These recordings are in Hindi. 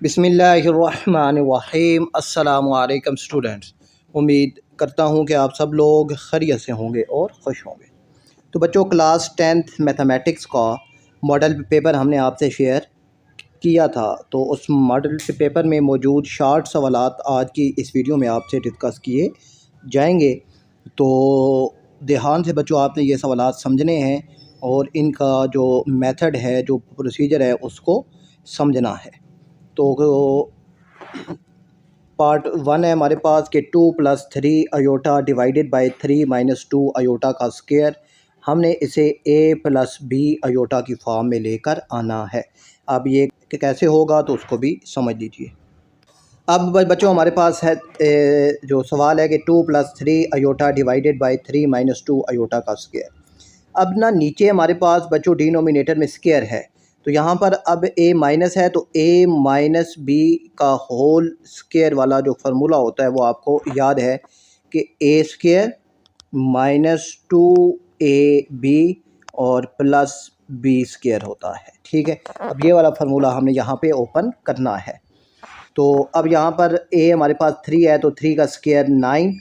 बिस्मिल्लाहिर्रहमानिर्रहीम। अस्सलामु अलैकुम स्टूडेंट्स, उम्मीद करता हूँ कि आप सब लोग खैरियत से होंगे और खुश होंगे। तो बच्चों, क्लास 10th मैथमेटिक्स का मॉडल पेपर हमने आपसे शेयर किया था। तो उस मॉडल पेपर में मौजूद शार्ट सवालात आज की इस वीडियो में आपसे डिस्कस किए जाएंगे। तो ध्यान से बच्चों आपने ये सवालात समझने हैं और इनका जो मेथड है, जो प्रोसीजर है, उसको समझना है। तो पार्ट 1 है हमारे पास कि 2 + 3 अयोटा डिवाइडेड बाय 3 - 2 अयोटा का स्क्वायर। हमने इसे a + b अयोटा की फॉर्म में लेकर आना है। अब ये कैसे होगा तो उसको भी समझ लीजिए। अब बच्चों हमारे पास है जो सवाल है कि 2 + 3 अयोटा डिवाइडेड बाय 3 - 2 अयोटा का स्क्वायर। अब ना नीचे हमारे पास बच्चों डिनोमिनेटर में स्क्वायर है, तो यहाँ पर अब a माइनस है, तो a - b का होल स्क्वायर वाला जो फार्मूला होता है वो आपको याद है कि a² - 2ab और प्लस b² होता है। ठीक है, अब ये वाला फार्मूला हमने यहाँ पे ओपन करना है। तो अब यहाँ पर a हमारे पास 3 है, तो 3 का स्क्वायर 9।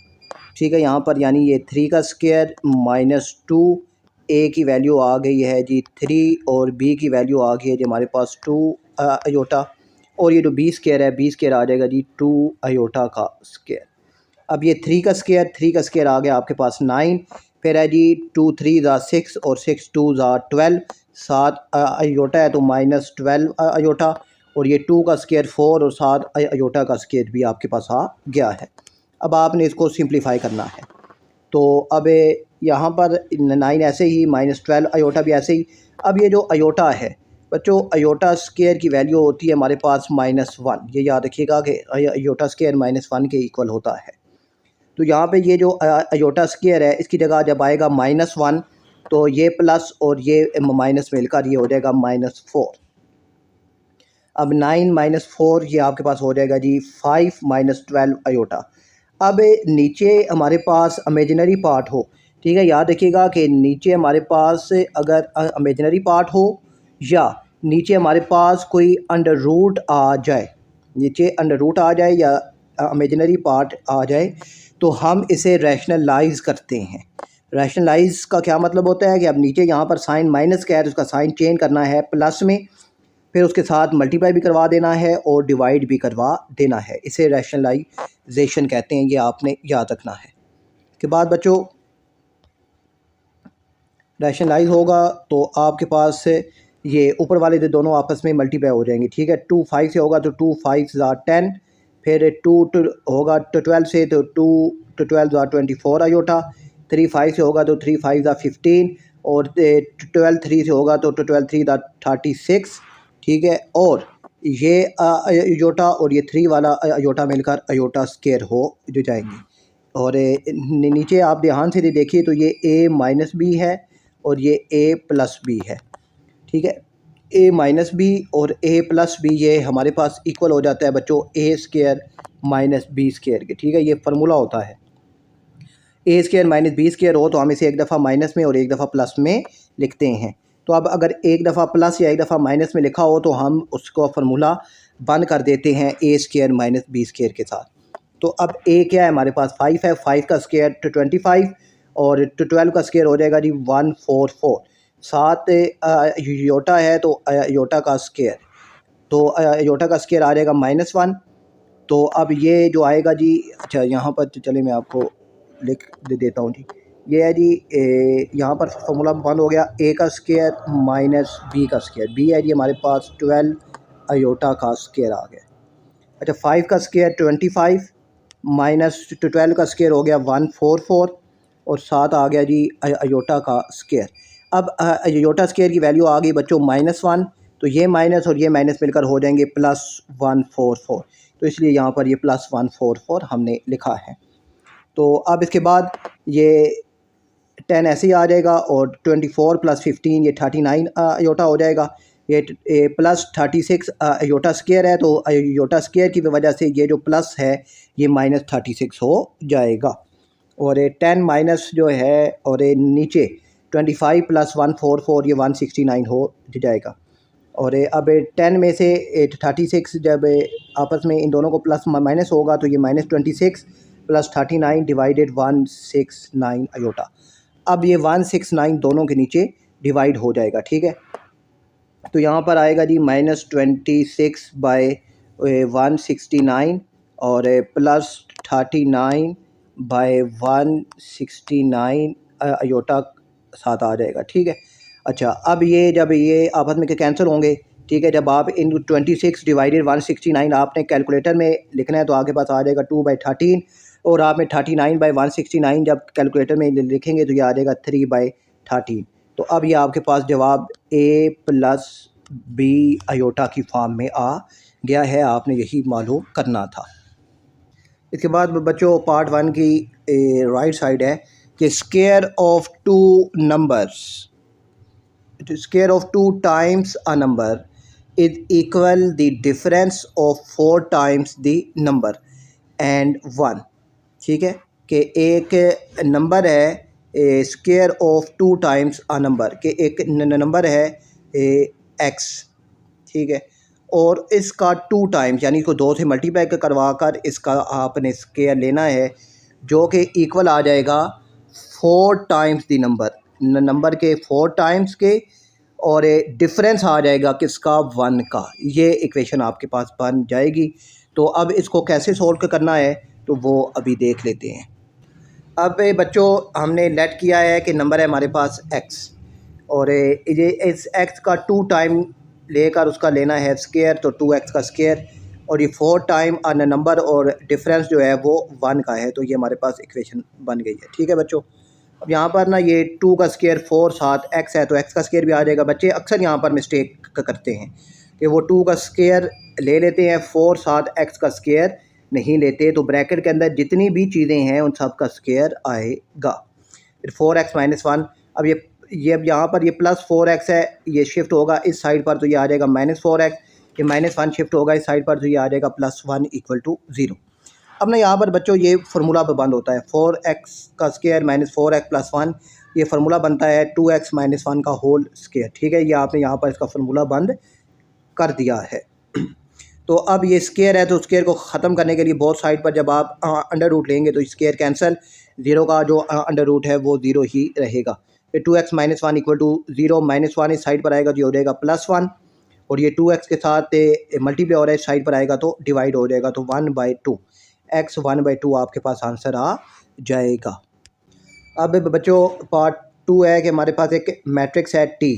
ठीक है, यहाँ पर यानी ये 3 का स्क्वायर -2, a की वैल्यू आ गई है जी 3 और b की वैल्यू आ गई है जी हमारे पास 2 अयोटा, और ये जो b² है, b² आ जाएगा जी 2 अयोटा का स्क्वायर। अब ये 3 का स्क्वायर आ गया आपके पास 9, फिर है जी 2 3 ज़ा 6 और 6 2 ज़ा 12, 7 अयोटा है तो -12 अयोटा, और ये 2 का स्क्वायर 4 और 7 अयोटा का स्क्वायर भी आपके पास आ गया है। अब आपने इसको सिंप्लीफाई करना है। तो अब यहाँ पर 9 ऐसे ही, -12 अयोटा भी ऐसे ही। अब ये जो अयोटा है बच्चों, अयोटा स्क्वायर की वैल्यू होती है हमारे पास -1। ये याद रखिएगा कि अयोटा स्क्वायर -1 के इक्वल होता है। तो यहाँ पे ये जो अयोटा स्क्वायर है, इसकी जगह जब आएगा -1 तो ये प्लस और ये माइनस मिलकर ये हो जाएगा -4। अब 9 - 4 ये आपके पास हो जाएगा जी 5 - 12 अयोटा। अब नीचे हमारे पास इमेजिनरी पार्ट हो, ठीक है, याद रखिएगा कि नीचे हमारे पास अगर इमेजिनरी पार्ट हो या नीचे हमारे पास कोई अंडर रूट आ जाए, नीचे अंडर रूट आ जाए या इमेजिनरी पार्ट आ जाए, तो हम इसे रैशनलाइज करते हैं। रैशनलाइज का क्या मतलब होता है कि अब नीचे यहाँ पर साइन माइनस का है तो उसका साइन चेंज करना है प्लस में, फिर उसके साथ मल्टीप्लाई भी करवा देना है और डिवाइड भी करवा देना है। इसे रैशनलाइजेशन कहते हैं, ये आपने याद रखना है। के बाद बच्चों रैशनलाइज होगा तो आपके पास ये ऊपर वाले जो दोनों आपस में मल्टीप्लाई हो जाएंगे। ठीक है, 2 5 से होगा तो 2 5 ज़ा 10, फिर 2 होगा तो 12 से, तो 2 12 ज़ा 24 अयोटा, 3 5 से होगा तो 3 5 ज़ा 15, और 12 3 से होगा तो 12 3 ज़ा 36। ठीक है, और ये अयोटा और ये 3 वाला अयोटा मिलकर अयोटा स्क्वायर हो जो जाएंगे। और नीचे आप ध्यान से देखिए तो ये a - b है और ये a + b है। ठीक है, a - b और a + b ये हमारे पास इक्वल हो जाता है बच्चों a² - b² के। ठीक है, ये फार्मूला होता है। a² - b² हो तो हम इसे एक दफ़ा माइनस में और एक दफ़ा प्लस में लिखते हैं। तो अब अगर एक दफ़ा प्लस या एक दफ़ा माइनस में लिखा हो तो हम उसको फार्मूला बंद कर देते हैं a² - b² के साथ। तो अब a क्या है हमारे पास 5 है, 5 का स्क्वायर तो 25, और 12 का स्क्वायर हो जाएगा जी 144। 7 योटा है तो योटा का स्क्वायर, तो योटा का स्क्वायर आ जाएगा -1। तो अब ये जो आएगा जी, अच्छा यहाँ पर तो चले मैं आपको लिख देता हूँ जी। ये है जी यहाँ पर फॉर्मूला बंद हो गया, a का स्क्वायर - b का स्क्वायर। b है जी हमारे पास 12 अयोटा का स्क्वायर आ गया। अच्छा, 5 का स्क्वायर 25 -12 का स्क्वायर हो गया 144, और 7 आ गया जी अयोटा का स्क्वायर। अब अयोटा स्क्वायर की वैल्यू आ गई बच्चों -1, तो ये माइनस और ये माइनस मिलकर हो जाएंगे +144, तो इसलिए यहाँ पर ये +144 हमने लिखा है। तो अब इसके बाद ये 10 ऐसे ही आ जाएगा, और 24 + 15 ये 39 अयोटा हो जाएगा। ये +36 अयोटा स्क्वायर है, तो अयोटा स्क्वायर की वजह से ये जो प्लस है ये -36 हो जाएगा। और 10 माइनस जो है, और नीचे 25 + 144 ये 169 हो जाएगा। और अब 10 में से 36 जब आपस में इन दोनों को प्लस माइनस होगा तो ये -26 प्लस 39 डिवाइडेड 169 अयोटा। अब ये 169 दोनों के नीचे डिवाइड हो जाएगा, ठीक है। तो यहाँ पर आएगा जी -26 बाय 169 और प्लस 39 बाय 169 अयोटा साथ आ जाएगा, ठीक है। अच्छा, अब ये जब ये आपस में कैंसिल होंगे, ठीक है, जब आप इन 26 डिवाइडेड 169 आपने कैलकुलेटर में लिखना है तो आपके पास आ जाएगा 2/13 और आप में 39/169 जब कैलकुलेटर में लिखेंगे तो ये आ जाएगा 3/13। तो अब ये आपके पास जवाब a प्लस बी अयोटा की फॉर्म में आ गया है, आपने यही मालूम करना था। इसके बाद बच्चों पार्ट 1 की राइट साइड है कि square of two numbers, square of 2 times a number is equal the difference of 4 times the number and 1, ठीक है। कि एक नंबर है square of 2 times a number, कि एक नंबर है एक्स, ठीक है, और इसका 2 टाइम्स यानी इसको 2 से मल्टीप्लाई करवा कर इसका आपने स्क्वायर लेना है जो कि इक्वल आ जाएगा 4 टाइम्स दी नंबर के 4 टाइम्स के, और डिफरेंस आ जाएगा किसका 1 का। ये इक्वेशन आपके पास बन जाएगी। तो अब इसको कैसे सोल्व करना है तो वो अभी देख लेते हैं। अब बच्चों हमने लेट किया है कि नंबर है हमारे पास x और ये इस x का 2 टाइम लेकर उसका लेना है स्क्वायर, तो 2x का स्क्वायर, और ये 4 टाइम अन नंबर और डिफरेंस जो है वो 1 का है। तो ये हमारे पास इक्वेशन बन गई है, ठीक है बच्चों। अब यहाँ पर ना ये 2 का स्क्वायर 4 साथ x है तो x का स्क्वायर भी आ जाएगा। बच्चे अक्सर यहाँ पर मिस्टेक करते हैं कि वो 2 का स्क्वायर ले लेते हैं, 4 साथ x का स्क्वायर नहीं लेते, तो ब्रैकेट के अंदर जितनी भी चीज़ें हैं उन सब का स्क्वायर आएगा। फिर 4x - 1, अब ये अब यहाँ पर ये प्लस 4x है, ये शिफ्ट होगा इस साइड पर तो ये आ जाएगा -4x, ये -1 शिफ्ट होगा इस साइड पर तो ये आ जाएगा +1 = 0। अब ना यहाँ पर बच्चों ये फार्मूला पर बंद होता है, 4x का स्क्वायर -4x + 1, ये फार्मूला बनता है 2x - 1 का होल स्क्वायर, ठीक है। ये आपने यहाँ पर इसका फार्मूला बंद कर दिया है। तो अब ये स्क्वायर है तो स्क्वायर को ख़त्म करने के लिए बोथ साइड पर जब आप अंडर रूट लेंगे तो स्क्वायर कैंसिल, 0 का जो अंडर रूट है वो 0 ही रहेगा। फिर 2x - 1 = 0, -1 इस साइड पर आएगा तो ये हो जाएगा +1, और ये 2x के साथ मल्टीप्लाई हो रहा है इस साइड पर आएगा तो डिवाइड हो जाएगा, तो 1/2 x 1/2 आपके पास आंसर आ जाएगा। अब बच्चों पार्ट 2 है कि हमारे पास एक मैट्रिक्स है T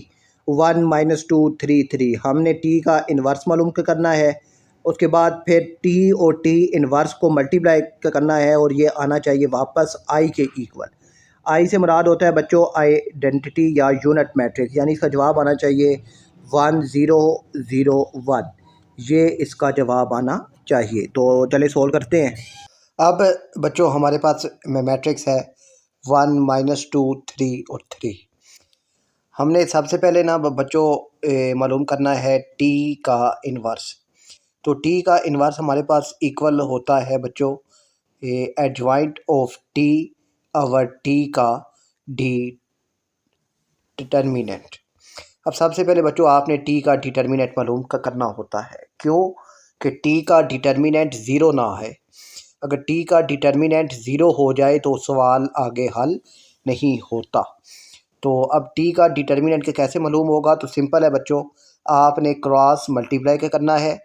1 - 2 3 3, हमने T का इन्वर्स मालूम करना है। उसके बाद फिर T और T इन्वर्स को मल्टीप्लाई करना है और ये आना चाहिए वापस I के इक्वल। I से मुराद होता है बच्चों आइडेंटिटी या यूनिट मैट्रिक्स, यानी इसका जवाब आना चाहिए 1 0 0 1, ये इसका जवाब आना चाहिए। तो चलिए सोल्व करते हैं। अब बच्चों हमारे पास मैट्रिक्स है 1 - 2 3 और 3। हमने सबसे पहले ना बच्चों मालूम करना है T का इन्वर्स। तो T का इन्वर्स हमारे पास इक्वल होता है बच्चों adjoint of T our T का डिटर्मिनेंट। अब सबसे पहले बच्चों आपने T का डिटर्मिनेंट मालूम करना होता है, क्यों कि T का डिटर्मिनेंट 0 ना है। अगर T का डिटर्मिनेंट 0 हो जाए तो सवाल आगे हल नहीं होता। तो अब T का डिटर्मिनेंट के कैसे मालूम होगा, तो सिंपल है बच्चों, आपने क्रॉस मल्टीप्लाई के करना है।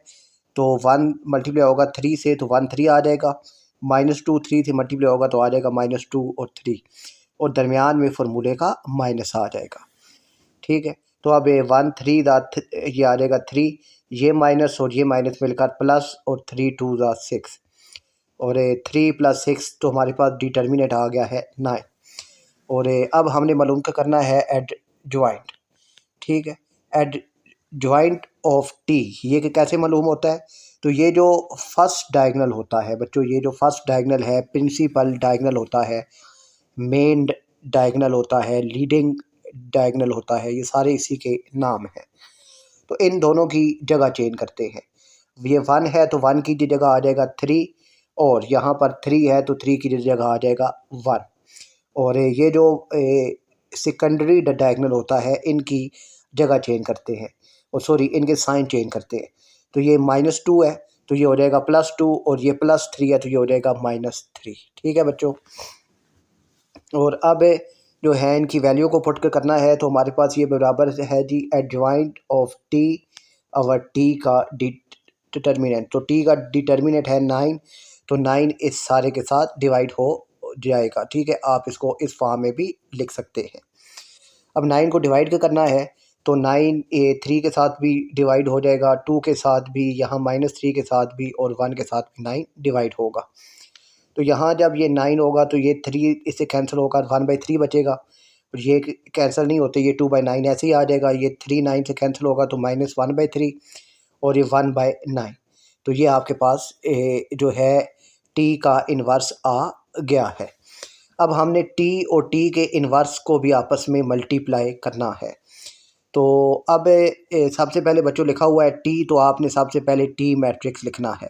तो 1 मल्टीप्लाई होगा 3 से तो 1 3 आ जाएगा, -2 3 से मल्टीप्लाई होगा तो आ जाएगा -2 और 3, और दरमियान में फार्मूले का माइनस आ जाएगा, ठीक है। तो अब 1 3 ये आ जाएगा 3, ये माइनस और ये माइनस मिलकर प्लस, और 3 2 6, और 3 + 6 तो हमारे पास डिटर्मिनेंट आ गया है 9। और अब हमने मालूम करना है एडजॉइंट, ठीक है। एडजॉइंट ऑफ T ये कि कैसे मालूम होता है, तो ये जो फर्स्ट डायगोनल होता है बच्चों, ये जो फर्स्ट डायगोनल है, प्रिंसिपल डायगोनल होता है, मेन डायगोनल होता है, लीडिंग डायगोनल होता है, ये सारे इसी के नाम हैं। तो इन दोनों की जगह चेंज करते हैं। ये 1 है तो 1 की जगह आ जाएगा 3, और यहाँ पर 3 है तो 3 की जगह आ जाएगा 1, और ये जो सेकेंडरी डायगोनल होता है इनकी जगह चेंज करते हैं। और सॉरी इनके साइन चेंज करते हैं। तो ये -2 है तो ये हो जाएगा +2 और ये +3 है तो ये हो जाएगा -3। ठीक है बच्चों। और अब जो है इनकी वैल्यू को पुट करना है तो हमारे पास ये बराबर है जी adjoint of T over T का डिटर्मिनेंट। तो टी का डिटर्मिनेंट है 9 तो 9 इस सारे के साथ डिवाइड हो जाएगा। ठीक है, आप इसको इस फॉर्म में भी लिख सकते हैं। अब 9 को डिवाइड करना है तो 9 3 के साथ भी डिवाइड हो जाएगा, 2 के साथ भी, यहाँ -3 के साथ भी और 1 के साथ भी 9 डिवाइड होगा। तो यहाँ जब ये 9 होगा तो ये 3 इससे कैंसिल होकर 1/3 बचेगा और ये कैंसिल नहीं होते, ये 2/9 ऐसे ही आ जाएगा। ये 3 9 से कैंसिल होगा तो -1/3 और ये 1/9। तो ये आपके पास जो है टी का इन्वर्स आ गया है। अब हमने टी और टी के इन्वर्स को भी आपस में मल्टीप्लाई करना है। तो अब सबसे पहले बच्चों लिखा हुआ है टी, तो आपने सबसे पहले टी मैट्रिक्स लिखना है।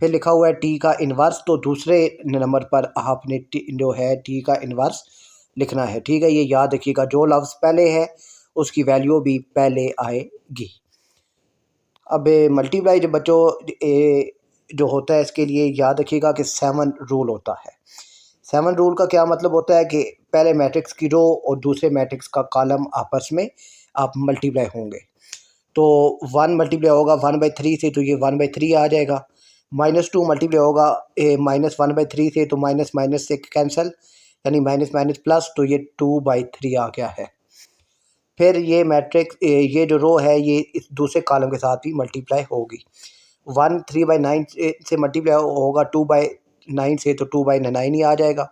फिर लिखा हुआ है टी का इन्वर्स, तो दूसरे नंबर पर आपने जो है टी का इन्वर्स लिखना है। ठीक है, ये याद रखिएगा, जो लफ्ज़ पहले है उसकी वैल्यू भी पहले आएगी। अब मल्टीप्लाई जो बच्चों जो होता है इसके लिए याद रखिएगा कि 7 रूल होता है। 7 रूल का क्या मतलब होता है कि पहले मैट्रिक्स की रो और दूसरे मैट्रिक्स का कॉलम आपस में आप मल्टीप्लाई होंगे। तो 1 मल्टीप्लाई होगा 1/3 से तो ये 1/3 आ जाएगा। -2 मल्टीप्लाई होगा -1/3 से तो माइनस माइनस से कैंसिल, यानी माइनस माइनस प्लस, तो ये 2/3 आ गया है। फिर ये मैट्रिक्स ये जो रो है ये इस दूसरे कॉलम के साथ भी मल्टीप्लाई होगी। 1 3/9 से मल्टीप्लाई होगा 2/9 से तो 2/9 ही आ जाएगा।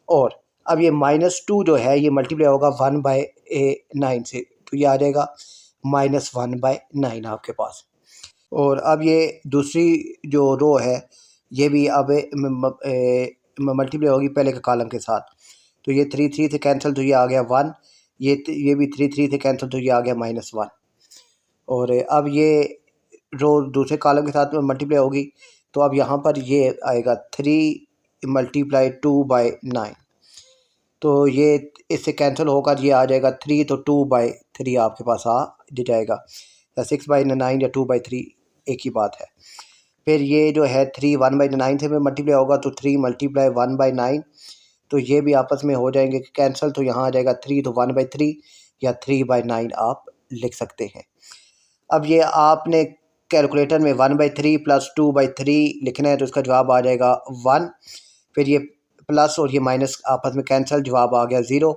और अब ये -2 जो है ये मल्टीप्लाई होगा 1/9 से तो ये आ जाएगा -1/9 आपके पास। और अब ये दूसरी जो रो है ये भी अब मल्टीप्लाई होगी पहले के कॉलम के साथ। तो ये 3 3 से कैंसिल तो ये आ गया 1, ये भी 3 3 से कैंसिल तो ये आ गया -1। और अब ये रो दूसरे कॉलम के साथ मल्टीप्लाई होगी तो अब यहाँ पर ये आएगा 3 × 2/9, तो ये इससे कैंसिल होकर ये आ जाएगा 3, तो 2/3 आपके पास आ जाएगा। 6/9 या 2/3 एक ही बात है। फिर ये जो है 3 1/9 से में मल्टीप्लाई होगा तो 3 × 1/9, तो ये भी आपस में हो जाएंगे कैंसिल, तो यहाँ आ जाएगा 3, तो 1/3 या 3/9 आप लिख सकते हैं। अब ये आपने कैलकुलेटर में 1/3 + 2/3 लिखना है तो इसका जवाब आ जाएगा 1। फिर ये प्लस और ये माइनस आपस में कैंसिल, जवाब आ गया 0।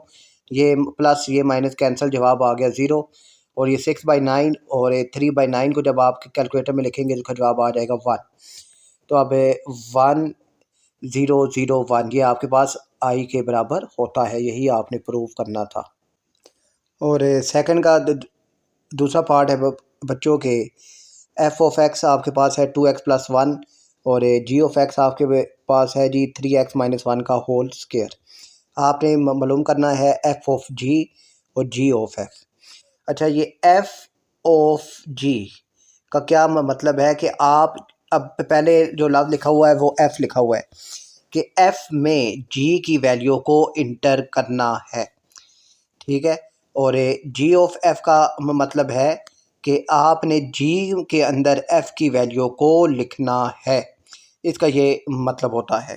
ये प्लस ये माइनस कैंसिल, जवाब आ गया 0। और ये 6/9 और 3/9 को जब आप कैलकुलेटर में लिखेंगे तो इसका जवाब आ जाएगा 1। तो अब 1 0 0 1 ये आपके पास आई के बराबर होता है, यही आपने प्रूव करना था। और सेकंड का दूसरा पार्ट है बच्चों के f(x) आपके पास है 2x + 1 और g(x) आपके पास है जी 3x - 1 का होल स्क्वायर। आपने मालूम करना है f(g) और g(x). अच्छा, ये f(g) का क्या मतलब है कि आप अब पहले जो लफ्ज़ लिखा हुआ है वो f लिखा हुआ है कि f में g की वैल्यू को इंटर करना है। ठीक है, और g(f) का मतलब है कि आपने g के अंदर f की वैल्यू को लिखना है, इसका ये मतलब होता है।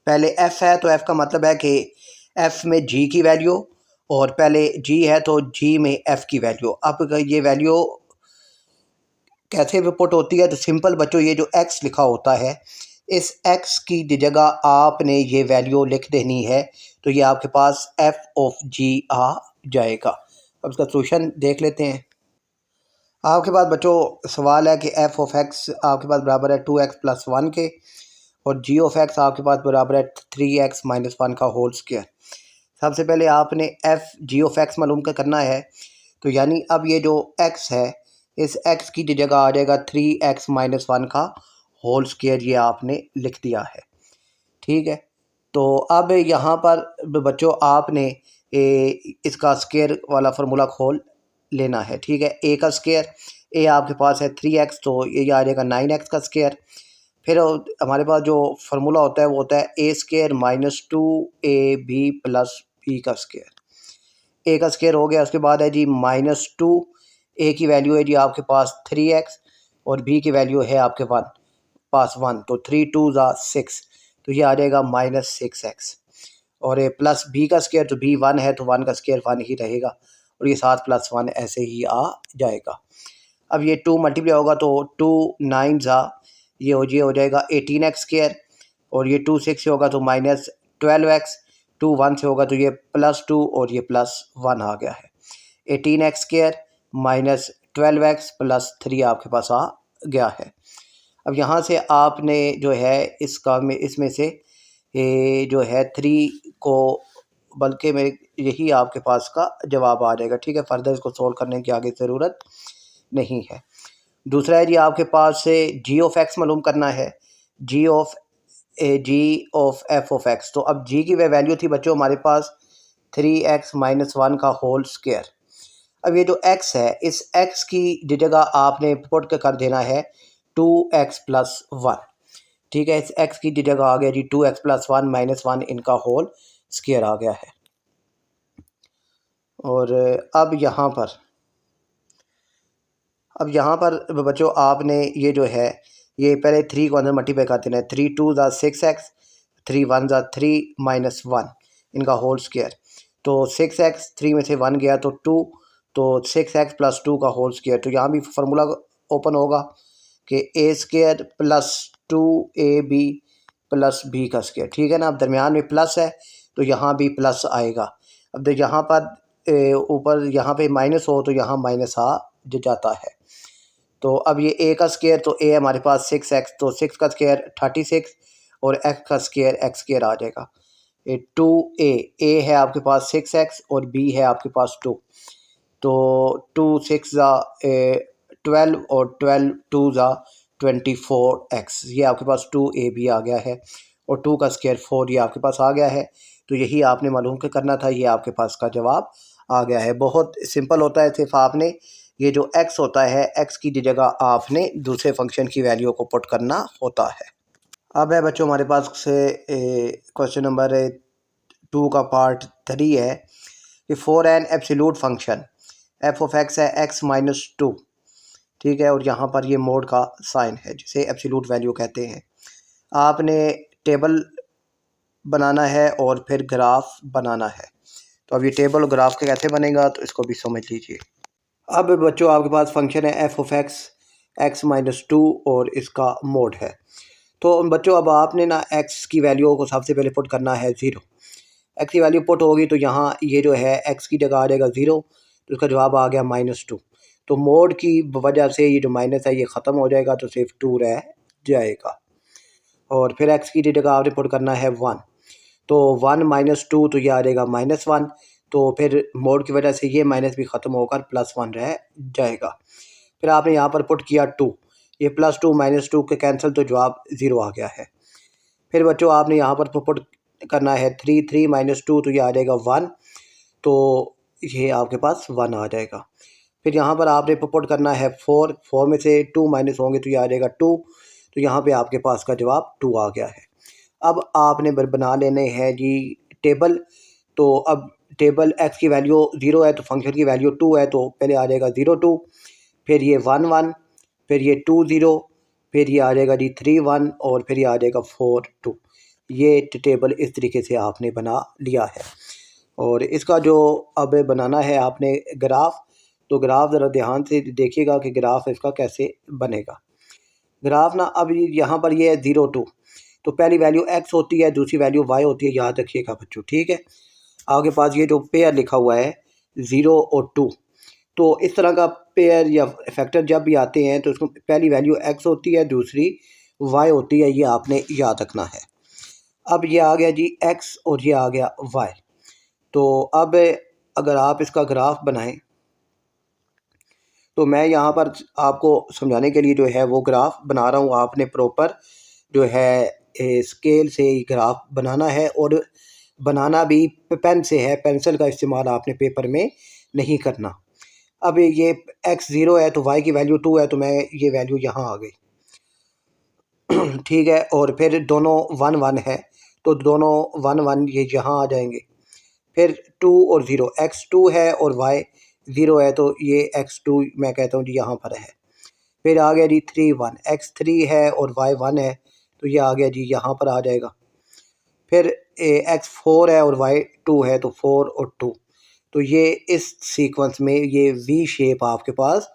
पहले f है तो f का मतलब है कि f में g की वैल्यू, और पहले g है तो g में f की वैल्यू। अब ये वैल्यू कैसे पुट होती है, तो सिंपल बच्चों, ये जो x लिखा होता है इस x की जगह आपने ये वैल्यू लिख देनी है, तो ये आपके पास f(g) आ जाएगा। अब इसका सोल्यूशन देख लेते हैं। आपके पास बच्चों सवाल है कि f(x) आपके पास बराबर है 2x + 1 के और g(x) आपके पास बराबर है 3x - 1 का होल स्क्वायर। सबसे पहले आपने g(x) मालूम करना है, तो यानी अब ये जो x है इस x की जगह आ जाएगा 3x - 1 का होल स्क्वायर, ये आपने लिख दिया है। ठीक है, तो अब यहाँ पर बच्चों आपने इसका स्क्वायर वाला फार्मूला खोल लेना है। ठीक है, a का स्क्वायर, a आपके पास है 3x तो ये आ जाएगा 9x का स्क्वायर। फिर हमारे पास जो फार्मूला होता है वो होता है a² - 2ab + b का स्क्वायर। a का स्क्वायर हो गया, उसके बाद है जी -2 ए की वैल्यू है जी आपके पास 3x और बी की वैल्यू है आपके पास 1, तो 3 2 ज़ा 6, तो ये आ जाएगा -6x। और ये प्लस बी का स्केयर, तो बी 1 है तो 1 का स्केयर 1 ही रहेगा, और ये 7 + 1 ऐसे ही आ जाएगा। अब ये 2 मल्टीप्लाई होगा तो 2 9 ज़ा ये हो जाएगा 18x स्केयर, और ये 2 6 से होगा तो -12x, 2 1 से होगा तो ये +2 और ये +1 आ गया है। 18x स्केयर -12x +3 आपके पास आ गया है। अब यहाँ से आपने जो है इसमें से ये जो है 3 को, बल्कि में यही आपके पास का जवाब आ जाएगा। ठीक है, फर्दर इसको सोल्व करने की आगे ज़रूरत नहीं है। दूसरा है जी आपके पास से g ऑफ x मालूम करना है, g of f of x। तो अब g की वैल्यू थी बच्चों हमारे पास 3x - 1 का होल स्क्वायर। अब ये जो x है, इस x की जगह आपने पुट कर देना है 2x + 1। ठीक है, इस x की जगह आ गया जी 2x + 1 - 1 इनका होल स्क्वायर आ गया है। और अब यहाँ पर बच्चों आपने ये जो है ये पहले 3 को अंदर मल्टीप्लाई कर देना है। 3 2 ज़ा 6x, 3 1 ज़ा 3 - 1 इनका होल स्क्वायर। तो 6x 3 में से 1 गया तो 2, तो 6x + 2 का होल स्क्वायर। तो यहाँ भी फार्मूला ओपन होगा कि a² + 2ab + b का स्क्वायर। ठीक है ना, अब दरमियान में प्लस है तो यहाँ भी प्लस आएगा। अब यहाँ पर ऊपर यहाँ पे माइनस हो तो यहाँ माइनस आ जाता है। तो अब ये a का स्क्वायर, तो a हमारे पास 6x, तो 6 का स्क्वायर 36 और x का स्क्वायर x² आ जाएगा। 2a है आपके पास 6x और b है आपके पास 2, तो 2 6 ज़ा 12 और 12 2 ज़ा 24x, ये आपके पास 2ab आ गया है, और 2 का स्क्वायर 4 ये आपके पास आ गया है। तो यही आपने मालूम करना था, ये आपके पास का जवाब आ गया है। बहुत सिंपल होता है, सिर्फ आपने ये जो x होता है x की जगह आपने दूसरे फंक्शन की वैल्यू को पुट करना होता है। अब है बच्चों हमारे पास से क्वेश्चन नंबर 2 का पार्ट 3 है कि for an absolute function f of x है x - 2। ठीक है, और यहाँ पर ये मोड का साइन है जिसे एब्सोल्यूट वैल्यू कहते हैं। आपने टेबल बनाना है और फिर ग्राफ बनाना है। तो अब ये टेबल और ग्राफ के कैसे बनेगा तो इसको भी समझ लीजिए। अब बच्चों आपके पास फंक्शन है f ऑफ x - 2 और इसका मोड है। तो बच्चों अब आपने ना x की वैल्यू को सबसे पहले पुट करना है 0। x की वैल्यू पुट होगी तो यहाँ ये जो है x की जगह आ जाएगा 0, तो इसका जवाब आ गया -2। तो मोड की वजह से ये जो माइनस है ये ख़त्म हो जाएगा, तो सिर्फ 2 रह जाएगा। और फिर x की जगह आपने पुट करना है 1, तो 1 - 2 तो ये आ जाएगा -1, तो फिर मोड की वजह से ये माइनस भी ख़त्म होकर +1 रह जाएगा। फिर आपने यहाँ पर पुट किया 2, ये +2 - 2 के कैंसिल, तो जवाब 0 आ गया है। फिर बच्चों आपने यहाँ पर पुट करना है 3 3 - 2, तो ये आ जाएगा 1, तो ये आपके पास 1 आ जाएगा। फिर यहाँ पर आपने पुट करना है 4 4 में से 2 माइनस होंगे तो ये आ जाएगा 2, तो यहाँ पे आपके पास का जवाब 2 आ गया है। अब आपने बना लेने हैं जी टेबल। तो अब टेबल x की वैल्यू 0 है तो फंक्शन की वैल्यू 2 है, तो पहले आ जाएगा 0 2, फिर ये 1 1, फिर ये 2 0, फिर ये आ जाएगा जी 3 1 और फिर ये आ जाएगा 4 2। ये टेबल इस तरीके से आपने बना लिया है। और इसका जो अब बनाना है आपने ग्राफ, तो ग्राफ ज़रा ध्यान से देखिएगा कि ग्राफ इसका कैसे बनेगा। ग्राफ ना अब यहाँ पर ये है 0 2, तो पहली वैल्यू x होती है, दूसरी वैल्यू y होती है, याद रखिएगा बच्चों। ठीक है, आपके पास ये जो पेयर लिखा हुआ है 0 और 2, तो इस तरह का पेयर या फैक्टर जब भी आते हैं तो उसको पहली वैल्यू x होती है, दूसरी y होती है, ये आपने याद रखना है। अब ये आ गया जी x और ये आ गया y। तो अब अगर आप इसका ग्राफ बनाएं तो मैं यहाँ पर आपको समझाने के लिए जो है वो ग्राफ बना रहा हूँ। आपने प्रॉपर जो है स्केल से ग्राफ बनाना है, और बनाना भी पेन से है, पेंसिल का इस्तेमाल आपने पेपर में नहीं करना। अब ये x 0 है तो y की वैल्यू 2 है, तो मैं ये वैल्यू यहाँ आ गई। ठीक है, और फिर दोनों 1 1 है तो दोनों 1 1 ये यहाँ आ जाएंगे। फिर 2 और 0, x 2 है और y ज़ीरो है तो ये x2 मैं कहता हूँ जी यहाँ पर है। फिर आ गया जी 3 1, x3 है और y 1 है तो ये आ गया जी यहाँ पर आ जाएगा। फिर x4 है और y2 है तो 4 और 2, तो ये इस सीक्वेंस में ये वी शेप आपके पास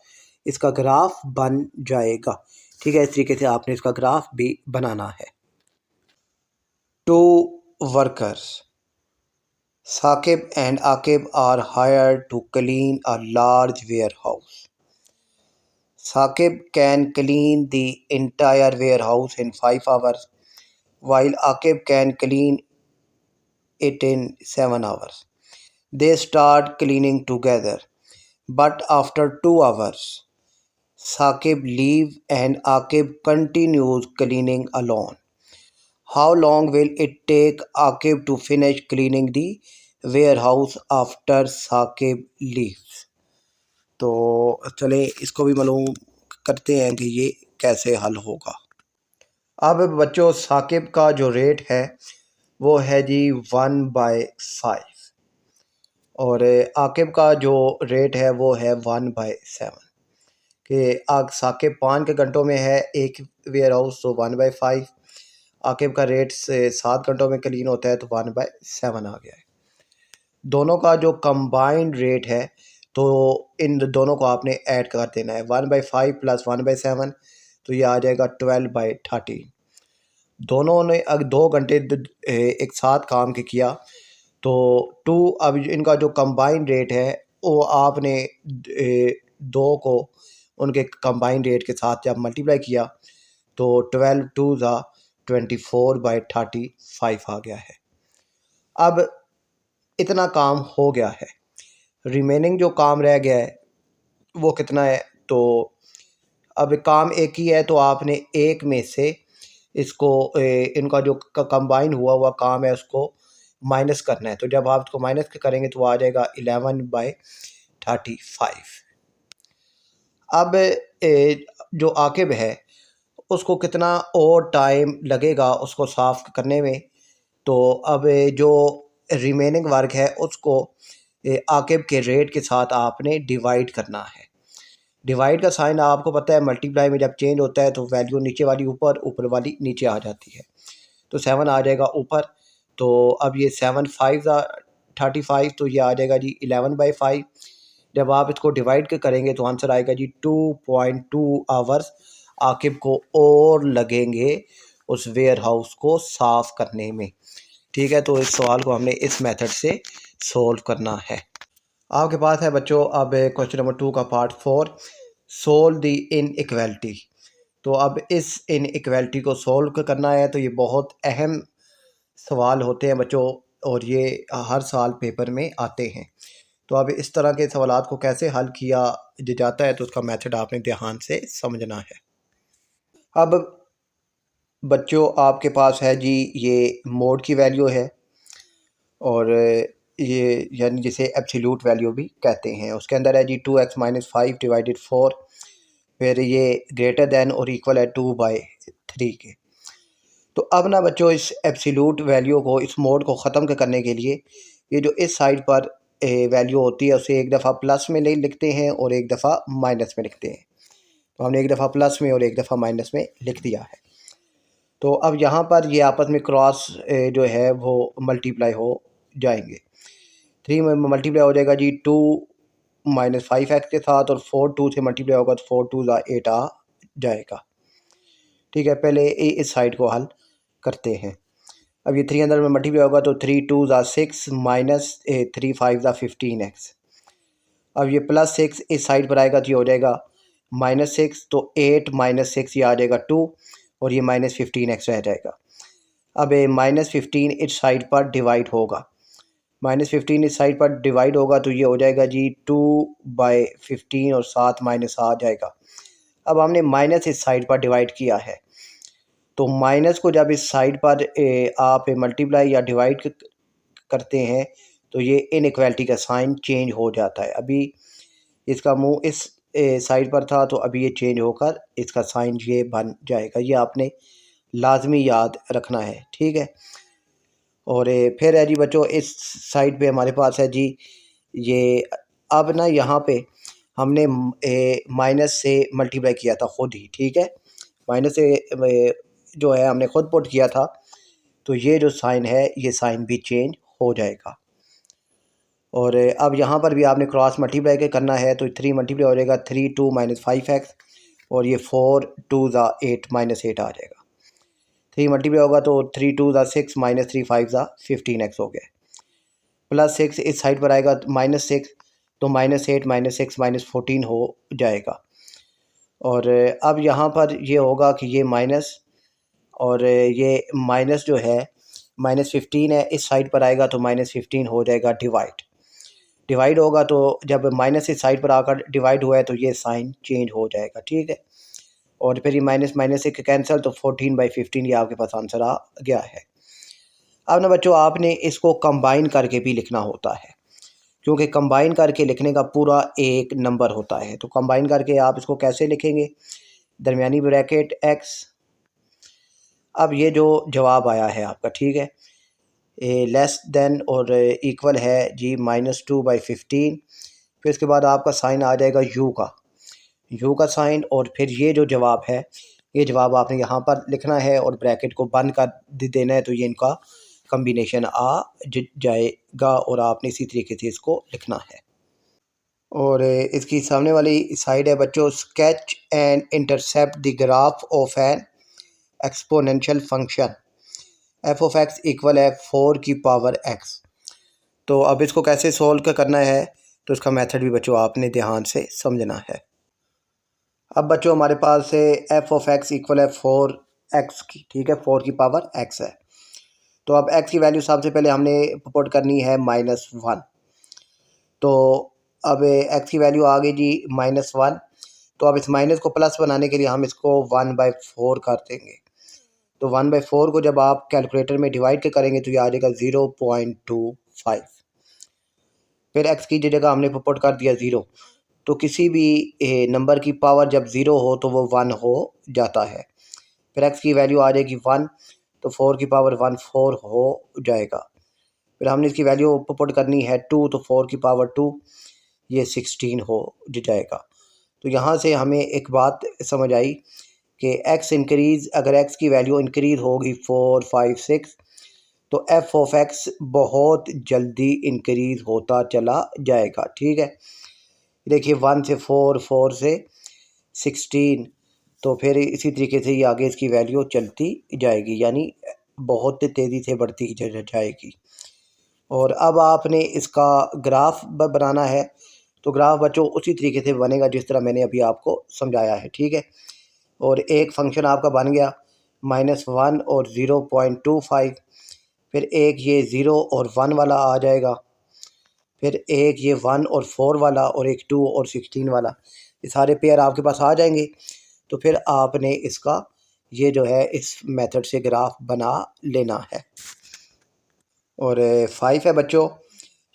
इसका ग्राफ बन जाएगा। ठीक है, इस तरीके से आपने इसका ग्राफ भी बनाना है। Two workers Saqib and Aqib are hired to clean a large warehouse. Saqib can clean the entire warehouse in 5 hours, while Aqib can clean it in 7 hours. They start cleaning together, but after 2 hours, Saqib leaves and Aqib continues cleaning alone. How long will it take Aqib to finish cleaning the warehouse after Saqib leaves? तो चले इसको भी मालूम करते हैं कि ये कैसे हल होगा। अब बच्चों साकिब का जो रेट है वो है जी 1/5 और आकिब का जो रेट है वो है 1/7 कि साकिब 5 घंटों में है एक वेयर हाउस तो 1/5, आकिब का रेट से 7 घंटों में क्लीन होता है तो 1/7 आ गया है। दोनों का जो कंबाइंड रेट है तो इन दोनों को आपने ऐड कर देना है। 1/5 प्लस 1/7 तो ये आ जाएगा 12/13। दोनों ने अगर 2 घंटे एक साथ काम के किया तो 2 अब इनका जो कंबाइंड रेट है वो आपने 2 को उनके कंबाइंड रेट के साथ जब मल्टीप्लाई किया तो 12 2 ज़ा 24/35 आ गया है। अब इतना काम हो गया है, रिमेनिंग जो काम रह गया है वो कितना है, तो अब काम एक ही है तो आपने एक में से इसको इनका जो कंबाइन हुआ काम है उसको माइनस करना है। तो जब आप इसको माइनस करेंगे तो आ जाएगा 11/35। अब जो आकिब है उसको कितना और टाइम लगेगा उसको साफ़ करने में, तो अब जो रिमेनिंग वर्क है उसको आकिब के रेट के साथ आपने डिवाइड करना है। डिवाइड का साइन आपको पता है मल्टीप्लाई में जब चेंज होता है तो वैल्यू नीचे वाली ऊपर, ऊपर वाली नीचे आ जाती है। तो 7 आ जाएगा ऊपर, तो अब ये 7 5 35 तो ये आ जाएगा जी 11/5। जब आप इसको डिवाइड करेंगे तो आंसर आएगा जी 2.2 आवर्स आकिब को और लगेंगे उस वेयर हाउस को साफ़ करने में। ठीक है, तो इस सवाल को हमने इस मेथड से सोल्व करना है। आपके पास है बच्चों अब क्वेश्चन नंबर 2 का पार्ट 4, सोल्व द इनइक्वालिटी। तो अब इस इनइक्वालिटी को सोल्व करना है, तो ये बहुत अहम सवाल होते हैं बच्चों और ये हर साल पेपर में आते हैं। तो अब इस तरह के सवालात को कैसे हल किया जाता है तो उसका मेथड आपने ध्यान से समझना है। अब बच्चों आपके पास है जी ये मोड की वैल्यू है और ये यानी जिसे एब्सोल्यूट वैल्यू भी कहते हैं। उसके अंदर है जी 2x - 5 / 4, फिर ये ग्रेटर दैन और इक्वल है 2/3 के। तो अब ना बच्चों इस एब्सोल्यूट वैल्यू को, इस मोड को ख़त्म करने के लिए ये जो इस साइड पर वैल्यू होती है उसे एक दफ़ा प्लस में लिखते हैं और एक दफ़ा माइनस में लिखते हैं। तो हमने एक दफ़ा प्लस में और एक दफ़ा माइनस में लिख दिया है। तो अब यहाँ पर ये आपस में क्रॉस जो है वो मल्टीप्लाई हो जाएंगे। 3 में मल्टीप्लाई हो जाएगा जी 2 - 5x के साथ और 4 2 से मल्टीप्लाई होगा तो 4 2 ज़ा 8 आ जाएगा। ठीक है, पहले इस साइड को हल करते हैं। अब ये 3 अंदर में मल्टीप्लाई होगा तो 3 2 ज़ा 6 माइनस 3 5 ज़ा 15x। अब ये प्लस 6 इस साइड पर आएगा तो ये हो जाएगा -6, तो 8 - 6 ये आ जाएगा 2 और ये -15x रह जाएगा। अब -15 इस साइड पर डिवाइड होगा, -15 इस साइड पर डिवाइड होगा तो ये हो जाएगा जी 2/15 और साथ माइनस आ जाएगा। अब हमने माइनस इस साइड पर डिवाइड किया है तो माइनस को जब इस साइड पर आप मल्टीप्लाई या डिवाइड करते हैं तो ये इनइक्वालिटी का साइन चेंज हो जाता है। अभी इसका मुंह इस साइड पर था तो अभी ये चेंज होकर इसका साइन ये बन जाएगा। ये आपने लाजमी याद रखना है। ठीक है, और फिर है जी बच्चों इस साइड पे हमारे पास है जी ये अब ना यहाँ पे हमने माइनस से मल्टीप्लाई किया था खुद ही, ठीक है, माइनस से जो है हमने खुद पुट किया था, तो ये जो साइन है ये साइन भी चेंज हो जाएगा। और अब यहाँ पर भी आपने क्रॉस मल्टीप्लाई करना है, तो 3 मल्टीप्लाई हो जाएगा 3 2 माइनस 5x, और ये 4 2 ज़ा 8 माइनस 8 आ जाएगा। 3 मल्टीप्लाई होगा तो 3 2 ज़ा 6 माइनस 3 5 ज़ा 15x हो गया, प्लस 6 इस साइड पर आएगा -6, तो -8 -6 -14 हो जाएगा। और अब यहाँ पर ये होगा कि ये माइनस, और ये माइनस जो है -15 है, इस साइड पर आएगा तो -15 हो जाएगा डिवाइड होगा, तो जब माइनस इस साइड पर आकर डिवाइड हुआ है तो ये साइन चेंज हो जाएगा, ठीक है। और फिर ये माइनस माइनस से कैंसिल, तो 14/15 ये आपके पास आंसर आ गया है। अब ना बच्चों आपने इसको कंबाइन करके भी लिखना होता है, क्योंकि कंबाइन करके लिखने का पूरा एक नंबर होता है। तो कंबाइन करके आप इसको कैसे लिखेंगे, दरमियानी ब्रैकेट x। अब ये जो जवाब आया है आपका, ठीक है, लेस देन और इक्वल है जी -2/15। फिर इसके बाद आपका साइन आ जाएगा यू का साइन, और फिर ये जो जवाब है ये जवाब आपने यहाँ पर लिखना है और ब्रैकेट को बंद कर देना है, तो ये इनका कम्बिनेशन आ जाएगा, और आपने इसी तरीके से इसको लिखना है। और इसकी सामने वाली साइड है बच्चों, sketch and intercept the graph of N exponential function f(x) equal है 4 की पावर x। तो अब इसको कैसे सोल्व करना है, तो इसका मेथड भी बच्चों आपने ध्यान से समझना है। अब बच्चों हमारे पास है f(x) इक्वल है 4x की, ठीक है, 4 की पावर x है। तो अब x की वैल्यू सबसे पहले हमने पुट करनी है -1। तो अब x की वैल्यू आ गई जी -1, तो अब इस माइनस को प्लस बनाने के लिए हम इसको 1/4 कर देंगे। तो 1/4 को जब आप कैलकुलेटर में डिवाइड करेंगे तो ये आ जाएगा 0.25। फिर x की जगह हमने पुट कर दिया 0। तो किसी भी नंबर की पावर जब 0 हो तो वो 1 हो जाता है। फिर x की वैल्यू आ जाएगी 1, तो 4 की पावर 1 4 हो जाएगा। फिर हमने इसकी वैल्यू पुट करनी है 2, तो 4 की पावर 2 ये 16 हो जाएगा। तो यहाँ से हमें एक बात समझ आई कि x इंक्रीज़, अगर x की वैल्यू इंक्रीज़ होगी 4 5 6, तो f(x) बहुत जल्दी इंक्रीज़ होता चला जाएगा, ठीक है। देखिए 1 से 4, 4 से 16, तो फिर इसी तरीके से ये आगे इसकी वैल्यू चलती जाएगी, यानी बहुत तेज़ी से बढ़ती जाएगी। और अब आपने इसका ग्राफ बनाना है, तो ग्राफ बच्चों उसी तरीके से बनेगा जिस तरह मैंने अभी आपको समझाया है, ठीक है। और एक फंक्शन आपका बन गया -1 और 0.25, फिर एक ये 0 और 1 वाला आ जाएगा, फिर एक ये 1 और 4 वाला, और एक 2 और 16 वाला, ये सारे पेयर आपके पास आ जाएंगे। तो फिर आपने इसका ये जो है इस मेथड से ग्राफ बना लेना है। और 5 है बच्चों,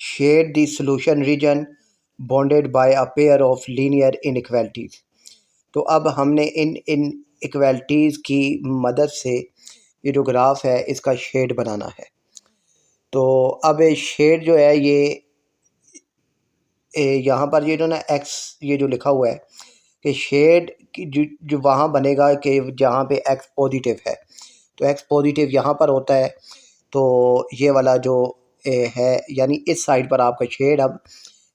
shade the solution region bounded by a pair of linear inequalities. तो अब हमने इन इक्वालिटीज़ की मदद से ये जो ग्राफ है इसका शेड बनाना है। तो अब शेड जो है ये यहाँ पर ये जो ना x ये जो लिखा हुआ है कि शेड की जो वहाँ बनेगा कि जहाँ पे x पॉजिटिव है, तो x पॉजिटिव यहाँ पर होता है, तो ये वाला जो है यानी इस साइड पर आपका शेड अब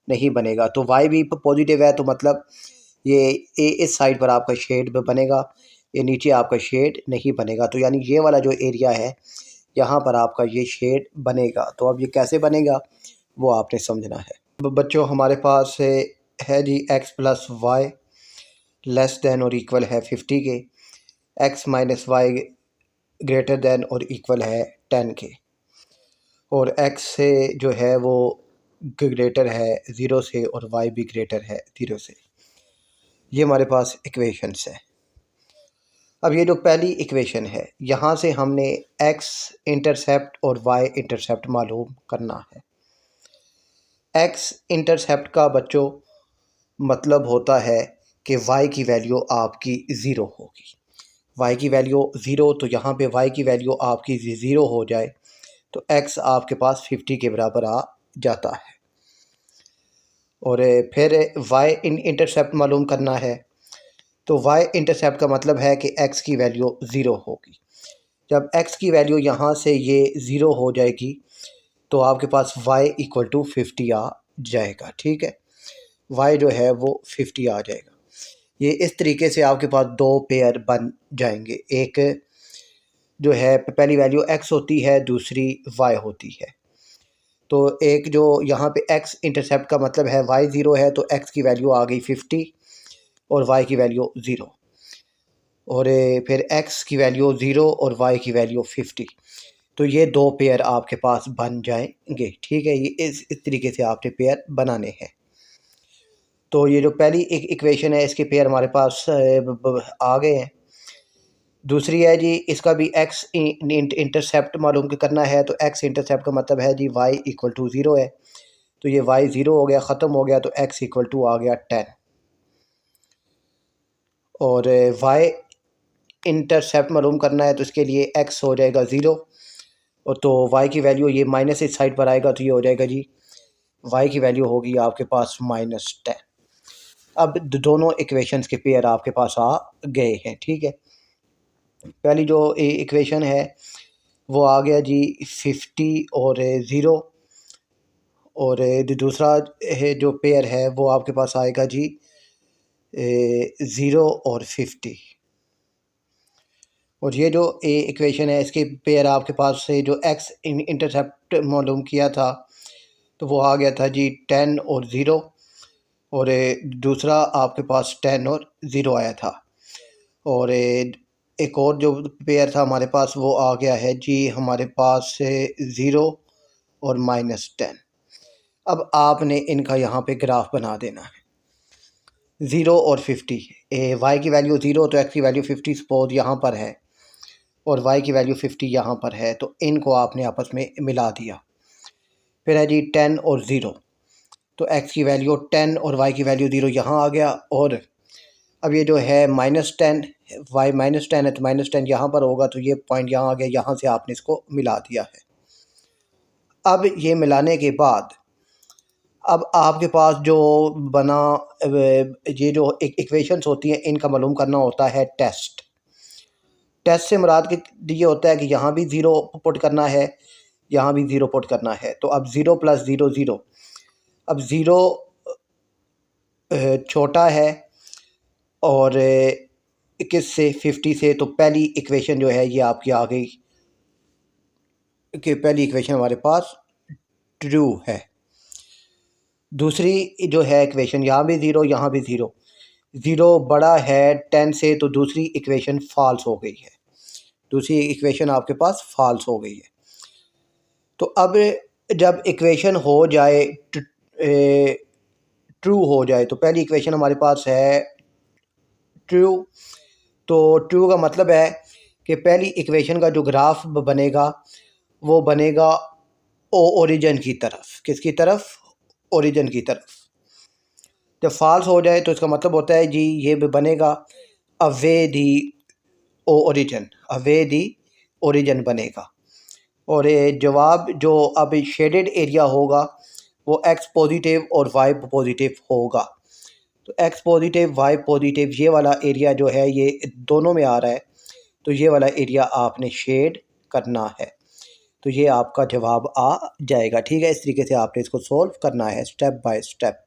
नहीं बनेगा। तो y भी पॉजिटिव है, तो मतलब ये इस साइड पर आपका शेड बनेगा, ये नीचे आपका शेड नहीं बनेगा। तो यानी ये वाला जो एरिया है यहाँ पर आपका ये शेड बनेगा। तो अब ये कैसे बनेगा वो आपने समझना है। तो बच्चों हमारे पास है जी x + y लेस दैन और इक्वल है 50 के, x - y ग्रेटर दैन और इक्वल है 10 के, और x से जो है वो ग्रेटर है 0 से और y भी ग्रेटर है 0 से। ये हमारे पास इक्वेशंस है। अब ये जो पहली इक्वेशन है यहाँ से हमने x इंटरसेप्ट और y इंटरसेप्ट मालूम करना है। x इंटरसेप्ट का बच्चों मतलब होता है कि y की वैल्यू आपकी 0 होगी। y की वैल्यू 0, तो यहाँ पे y की वैल्यू आपकी 0 हो जाए तो x आपके पास 50 के बराबर आ जाता है। और फिर वाई इंटरसेप्ट मालूम करना है। तो वाई इंटरसेप्ट का मतलब है कि एक्स की वैल्यू ज़ीरो होगी। जब एक्स की वैल्यू यहाँ से ये ज़ीरो हो जाएगी तो आपके पास वाई इक्वल टू 50 आ जाएगा। ठीक है, वाई जो है वो 50 आ जाएगा। ये इस तरीके से आपके पास दो पेयर बन जाएंगे। एक जो है पहली वैल्यू एक्स होती है, दूसरी वाई होती है। तो एक जो यहाँ पे एक्स इंटरसेप्ट का मतलब है वाई ज़ीरो है, तो एक्स की वैल्यू आ गई 50 और वाई की वैल्यू ज़ीरो। और फिर एक्स की वैल्यू ज़ीरो और वाई की वैल्यू 50। तो ये दो पेयर आपके पास बन जाएंगे। ठीक है, ये इस तरीके से आपने पेयर बनाने हैं। तो ये जो पहली एक इक्वेशन है इसके पेयर हमारे पास आ गए हैं। दूसरी है जी, इसका भी एक्स इंटरसेप्ट मालूम करना है। तो एक्स इंटरसेप्ट का मतलब है जी वाई इक्वल टू ज़ीरो है। तो ये वाई ज़ीरो हो गया, ख़त्म हो गया, तो एक्स इक्वल टू आ गया 10। और वाई इंटरसेप्ट मालूम करना है तो इसके लिए एक्स हो जाएगा ज़ीरो, और तो वाई की वैल्यू ये माइनस इस साइड पर आएगा, तो ये हो जाएगा जी वाई की वैल्यू होगी आपके पास -10। अब दोनों इक्वेशंस के पेयर आपके पास आ गए हैं। ठीक है, पहली जो इक्वेशन है वो आ गया जी 50 और ज़ीरो। और दूसरा है जो पेयर है वो आपके पास आएगा जी ज़ीरो और 50। और ये जो इक्वेशन है इसके पेयर आपके पास से जो एक्स इंटरसेप्ट मालूम किया था तो वो आ गया था जी 10 और ज़ीरो। और दूसरा आपके पास 10 और ज़ीरो आया था। और एक और जो पेयर था हमारे पास वो आ गया है जी हमारे पास ज़ीरो और -10। अब आपने इनका यहाँ पे ग्राफ बना देना है। ज़ीरो और 50, वाई की वैल्यू ज़ीरो तो एक्स की वैल्यू 50 सपोज यहाँ पर है, और वाई की वैल्यू 50 यहाँ पर है, तो इनको आपने आपस में मिला दिया। फिर है जी 10 और ज़ीरो, तो एक्स की वैल्यू 10 और वाई की वैल्यू ज़ीरो यहाँ आ गया। और अब ये जो है -10, वाई -10 है तो -10 यहाँ पर होगा, तो ये पॉइंट यहाँ आ गया, यहाँ से आपने इसको मिला दिया है। अब ये मिलाने के बाद अब आपके पास जो बना ये जो इक्वेशंस होती हैं इनका मालूम करना होता है टेस्ट। टेस्ट से मुराद कि ये होता है कि यहाँ भी ज़ीरो पुट करना है, यहाँ भी ज़ीरो पुट करना है। तो अब ज़ीरो प्लस ज़ीरो ज़ीरो। अब ज़ीरो छोटा है और 21 से 50 से, तो पहली इक्वेशन जो है ये आपकी आ गई कि पहली इक्वेशन हमारे पास ट्रू है। दूसरी जो है इक्वेशन, यहाँ भी ज़ीरो यहाँ भी ज़ीरो, ज़ीरो बड़ा है 10 से, तो दूसरी इक्वेशन फॉल्स हो गई है। दूसरी इक्वेशन आपके पास फॉल्स हो गई है। तो अब जब इक्वेशन हो जाए ट्रू हो जाए, तो पहली इक्वेशन हमारे पास है ट्रू। तो ट्रू का मतलब है कि पहली इक्वेशन का जो ग्राफ बनेगा वो बनेगा ओरिजिन की तरफ। किसकी तरफ? ओरिजिन की तरफ। जब फॉल्स हो जाए तो इसका मतलब होता है जी ये बनेगा away the origin, away the origin बनेगा। और ये जवाब जो अब शेडेड एरिया होगा वो एक्स पॉजिटिव और वाई पॉजिटिव होगा। तो एक्स पॉजिटिव वाई पॉजिटिव ये वाला एरिया जो है ये दोनों में आ रहा है, तो ये वाला एरिया आपने शेड करना है, तो ये आपका जवाब आ जाएगा। ठीक है, इस तरीके से आपने इसको सॉल्व करना है स्टेप बाय स्टेप।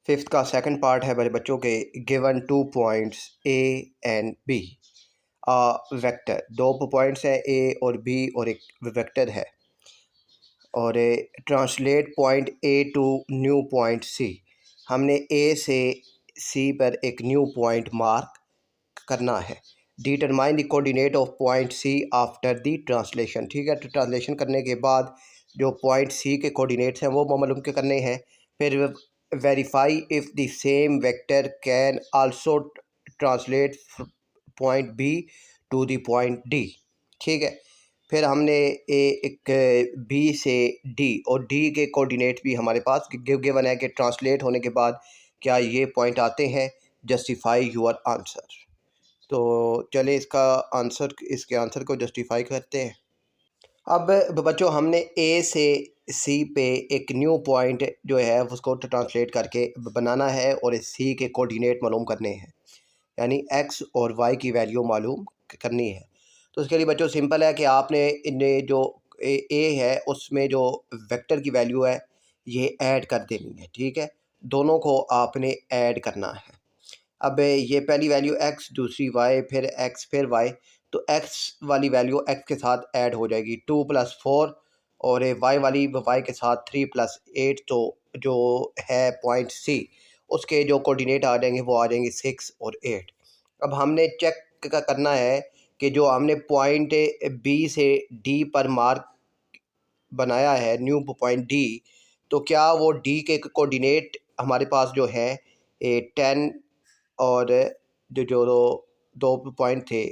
फिफ्थ का सेकंड पार्ट है मेरे बच्चों के, given 2 points A and B vector. दो पॉइंट्स हैं ए और बी और एक वेक्टर है। और translate point A to new point C. हमने ए से सी पर एक न्यू पॉइंट मार्क करना है। Determine the coordinate of point C after the translation. ठीक है, तो ट्रांसलेशन करने के बाद जो पॉइंट सी के कोऑर्डिनेट्स हैं वो मालूम के करने हैं। फिर verify if the same vector can also translate point B to the point D. ठीक है, फिर हमने एक बी से डी, और डी के कोऑर्डिनेट भी हमारे पास गिवन है कि ट्रांसलेट होने के बाद क्या ये पॉइंट आते हैं। Justify your answer. तो चले इसका आंसर, इसके आंसर को जस्टिफाई करते हैं। अब बच्चों हमने ए से सी पे एक न्यू पॉइंट जो है उसको ट्रांसलेट करके बनाना है और इस सी के कोऑर्डिनेट मालूम करने हैं, यानी एक्स और वाई की वैल्यू मालूम करनी है। तो उसके लिए बच्चों सिंपल है कि आपने इन्हें जो ए है उसमें जो वेक्टर की वैल्यू है ये ऐड कर देनी है, ठीक है। दोनों को आपने ऐड करना है। अब ये पहली वैल्यू एक्स, दूसरी वाई, फिर एक्स, फिर वाई, तो एक्स वाली वैल्यू एक्स के साथ ऐड हो जाएगी 2 + 4, और वाई वाली वाई के साथ 3 + 8। तो जो है पॉइंट सी उसके जो कोऑर्डिनेट आ जाएंगे वो आ जाएंगे 6 और 8। अब हमने चेक करना है कि जो हमने पॉइंट बी से डी पर मार्क बनाया है, न्यू पॉइंट डी, तो क्या वो डी के कोऑर्डिनेट हमारे पास जो है 10 और जो जो दो पॉइंट थे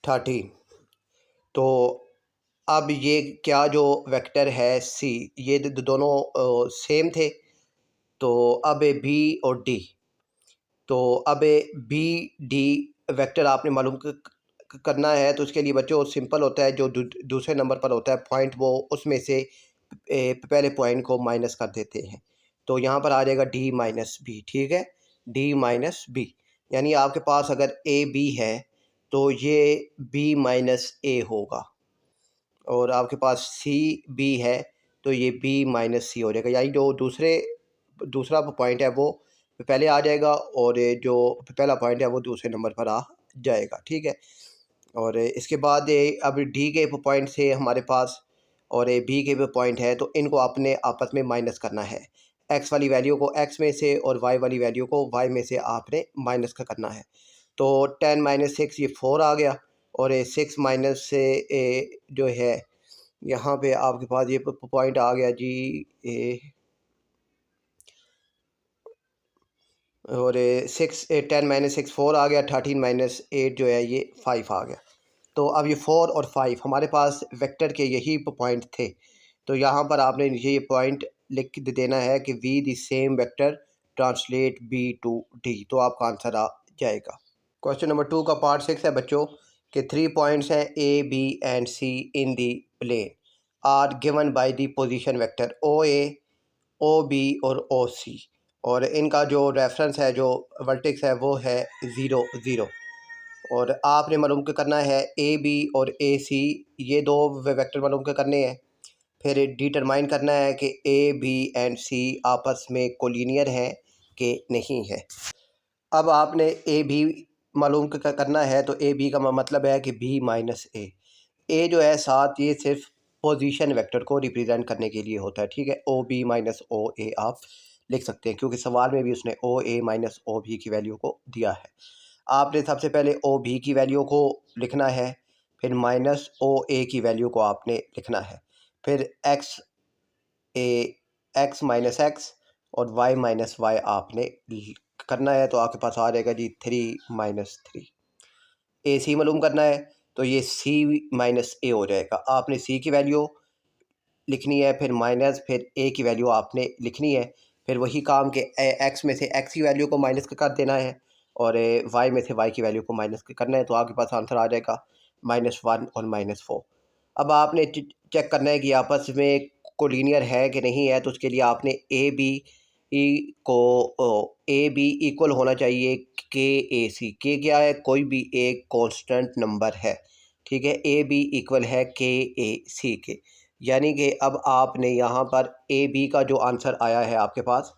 13। तो अब ये क्या जो वेक्टर है सी, ये दोनों सेम थे। तो अब बी और डी, तो अब बी डी वेक्टर आपने मालूम करना है। तो उसके लिए बच्चों सिंपल होता है, जो दूसरे नंबर पर होता है पॉइंट, वो उसमें से पहले पॉइंट को माइनस कर देते हैं। तो यहाँ पर आ जाएगा डी माइनस बी, ठीक है, डी माइनस बी। यानी आपके पास अगर ए बी है तो ये बी माइनस ए होगा, और आपके पास सी बी है तो ये बी माइनस सी हो जाएगा। यानी जो दूसरा पॉइंट है वो पहले आ जाएगा और ये जो पहला पॉइंट है वो दूसरे नंबर पर आ जाएगा, ठीक है। और इसके बाद अब डी के पॉइंट से हमारे पास और बी के भी पॉइंट है, तो इनको आपने आपस में माइनस करना है। एक्स वाली वैल्यू को एक्स में से और वाई वाली वैल्यू को वाई में से आपने माइनस करना है। तो 10 - 6 ये 4 आ गया, और 6 माइनस से जो है यहाँ पे आपके पास ये पॉइंट आ गया जी और 10 - 6 4 आ गया, 13 - 8 जो है ये 5 आ गया। तो अब ये 4 और 5 हमारे पास वेक्टर के यही पॉइंट थे। तो यहाँ पर आपने ये पॉइंट लिख देना है कि we the same vector translate B to D, तो आपका आंसर आ जाएगा। क्वेश्चन नंबर 2 का पार्ट 6 है बच्चों कि 3 पॉइंट्स हैं A B and C in the plane are given by the position vector O A, O B और ओ सी, और इनका जो रेफरेंस है, जो वर्टेक्स है वो है 0 0। और आपने मालूम करना है ए बी और ए सी, ये दो वेक्टर मालूम करने हैं। फिर डिटरमाइन करना है कि ए बी एंड सी आपस में कोलिनियर हैं कि नहीं है। अब आपने ए बी मालूम करना है, तो ए बी का मतलब है कि बी माइनस ए जो है साथ, ये सिर्फ पोजीशन वेक्टर को रिप्रेजेंट करने के लिए होता है, ठीक है। ओ बी माइनस ओ ए आप लिख सकते हैं, क्योंकि सवाल में भी उसने ओ ए माइनस ओ बी की वैल्यू को दिया है। आपने सबसे पहले ओ बी की वैल्यू को लिखना है, फिर माइनस ओ ए की वैल्यू को आपने लिखना है, फिर एक्स माइनस एक्स और वाई माइनस वाई आपने करना है। तो आपके पास आ जाएगा जी 3 - 3। ए सी मालूम करना है, तो ये सी माइनस ए हो जाएगा। आपने सी की वैल्यू लिखनी है, फिर माइनस, फिर ए की वैल्यू आपने लिखनी है, फिर वही काम के एक्स में से एक्स की वैल्यू को माइनस कर देना है, और वाई में से वाई की वैल्यू को माइनस करना है। तो आपके पास आंसर आ जाएगा -1 और -4। अब आपने चेक करना है कि आपस में कोलिनियर है कि नहीं है। तो उसके लिए आपने ए बी इक्वल होना चाहिए के ए सी। के क्या है? कोई भी एक कांस्टेंट नंबर है, ठीक है। ए बी इक्वल है के ए सी के, यानी कि अब आपने यहाँ पर ए बी का जो आंसर आया है आपके पास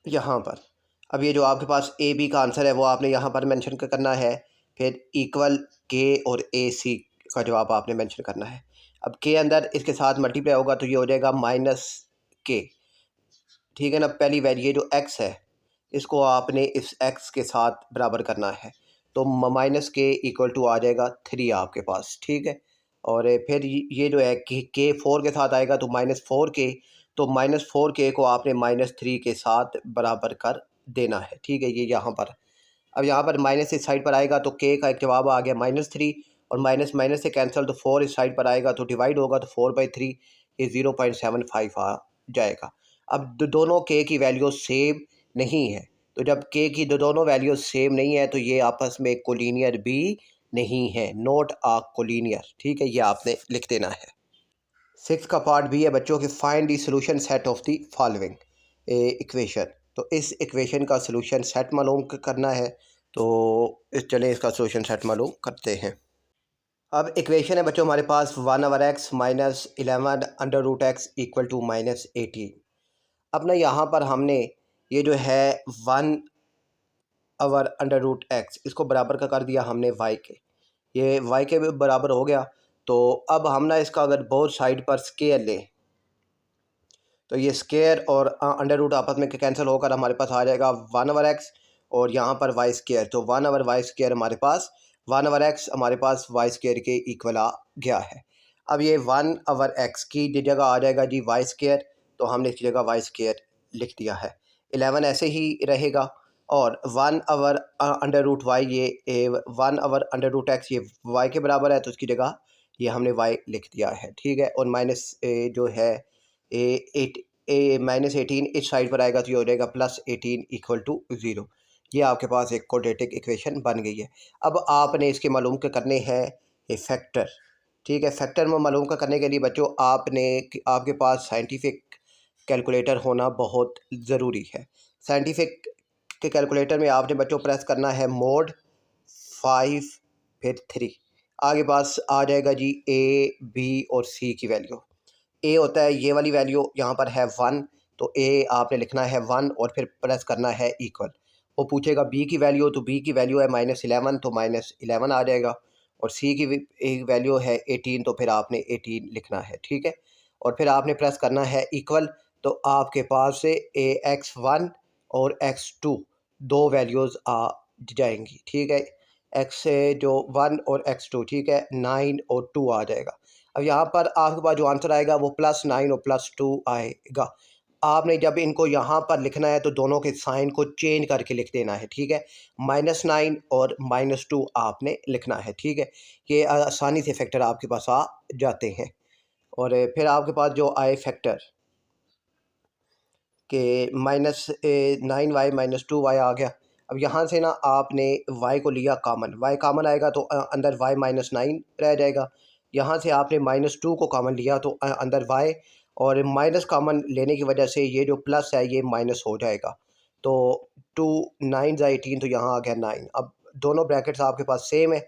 यहाँ पर, अब ये जो आपके पास ए बी का आंसर है वो आपने यहाँ पर मेंशन करना है। फिर इक्वल के और ए सी का जवाब आपने मेंशन करना है। अब के अंदर इसके साथ मल्टीप्लाई होगा तो ये हो जाएगा माइनस के, ठीक है ना। पहली वैल्यू ये जो एक्स है इसको आपने इस एक्स के साथ बराबर करना है, तो माइनस के इक्वल टू आ जाएगा 3 आपके पास, ठीक है। और फिर ये जो है के 4 के साथ आएगा तो -4 के, तो -4 के को आपने -3 के साथ बराबर कर देना है, ठीक है। ये यहाँ पर, अब यहाँ पर माइनस इस साइड पर आएगा तो के का एक जवाब आ गया -3, और माइनस माइनस से कैंसिल, तो 4 इस साइड पर आएगा तो डिवाइड होगा तो 4/3। ये 0.75 आ जाएगा। अब दोनों के की वैल्यू सेम नहीं है, तो जब के की दोनों वैल्यू सेम नहीं है तो ये आपस में कोलिनियर भी नहीं है, नॉट आ कोलिनियर। ठीक है, ये आपने लिख देना है। 6 का पार्ट भी है बच्चों के, find the solution set of the following equation. तो इस इक्वेशन का सोल्यूशन सेट मालूम करना है, तो चलें इसका सोल्यूशन सेट मालूम करते हैं। अब इक्वेशन है बच्चों हमारे पास 1/x minus 11 under root x equal to -18। अब ना यहाँ पर हमने ये जो है 1 अंडर रूट एक्स इसको बराबर का कर दिया हमने y के, ये y के बराबर हो गया। तो अब हम ना इसका अगर बोथ साइड पर स्केयर लें तो ये स्केयर और अंडर रूट आपस में कैंसिल होकर हमारे पास आ जाएगा 1/x और यहाँ पर वाई स्केयर। तो 1/y स्केयर हमारे पास 1/x हमारे पास वाई स्केयर के इक्वल आ गया है। अब ये 1/x की जगह आ जाएगा जी वाई स्केयर, तो हमने इसकी जगह वाई स्केयर लिख दिया है। 11 ऐसे ही रहेगा और 1 अंडर रूट वाई, ये 1 अंडर रूट एक्स ये वाई के बराबर है, तो इसकी जगह ये हमने वाई लिख दिया है। ठीक है, और माइनस जो है -18 इस साइड पर आएगा तो ये हो जाएगा +18 इक्वल टू 0। ये आपके पास एक क्वाड्रेटिक इक्वेशन बन गई है। अब आपने इसके मालूम के करने हैं ये फैक्टर। ठीक है, फैक्टर में मालूम का करने के लिए बच्चों आपके पास साइंटिफिक कैलकुलेटर होना बहुत ज़रूरी है। साइंटिफिक के कैलकुलेटर में आपने बच्चों प्रेस करना है मोड 5 फिर 3, आगे पास आ जाएगा जी ए बी और सी की वैल्यू। ए होता है ये वाली वैल्यू, यहाँ पर है 1, तो ए आपने लिखना है 1 और फिर प्रेस करना है इक्वल। वो पूछेगा बी की वैल्यू, तो बी की वैल्यू है -11, तो -11 आ जाएगा। और सी की वैल्यू है 18, तो फिर आपने 18 लिखना है। ठीक है, और फिर आपने प्रेस करना है इक्वल, तो आपके पास से x1 और x2 दो वैल्यूज़ आ जाएंगी। ठीक है, x से जो 1 और x2, ठीक है, 9 और 2 आ जाएगा। अब यहाँ पर आपके पास जो आंसर आएगा वो +9 और +2 आएगा। आपने जब इनको यहाँ पर लिखना है तो दोनों के साइन को चेंज करके लिख देना है। ठीक है, -9 और -2 आपने लिखना है। ठीक है, ये आसानी से फैक्टर आपके पास आ जाते हैं। और फिर आपके पास जो आए फैक्टर के -9y -2y आ गया। अब यहाँ से ना आपने y को लिया कॉमन, y कॉमन आएगा तो अंदर y -9 रह जाएगा। यहाँ से आपने -2 को कॉमन लिया तो अंदर y, और माइनस कॉमन लेने की वजह से ये जो प्लस है ये माइनस हो जाएगा। तो 2 9 18, तो यहाँ आ गया 9। अब दोनों ब्रैकेट्स आपके पास सेम है,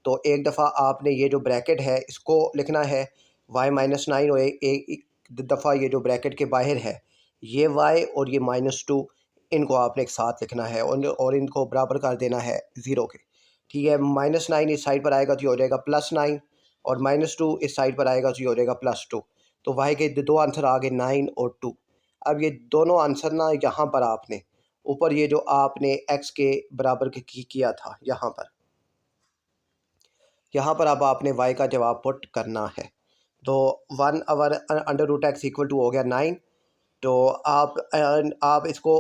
तो एक दफ़ा आपने ये जो ब्रैकेट है इसको लिखना है y -9, और एक दफ़ा ये जो ब्रैकेट के बाहर है ये y और ये -2, इनको आपने एक साथ लिखना है और इनको बराबर कर देना है 0 के। ठीक है, -9 इस साइड पर आएगा तो ये हो जाएगा +9, और -2 इस साइड पर आएगा तो ये हो जाएगा +2। तो y के दो आंसर आ गए 9 और 2। अब ये दोनों आंसर ना यहाँ पर आपने ऊपर ये जो आपने x के बराबर किया था यहाँ पर अब आपने y का जवाब पुट करना है। तो 1/√x इक्वल टू हो गया 9। तो आप इसको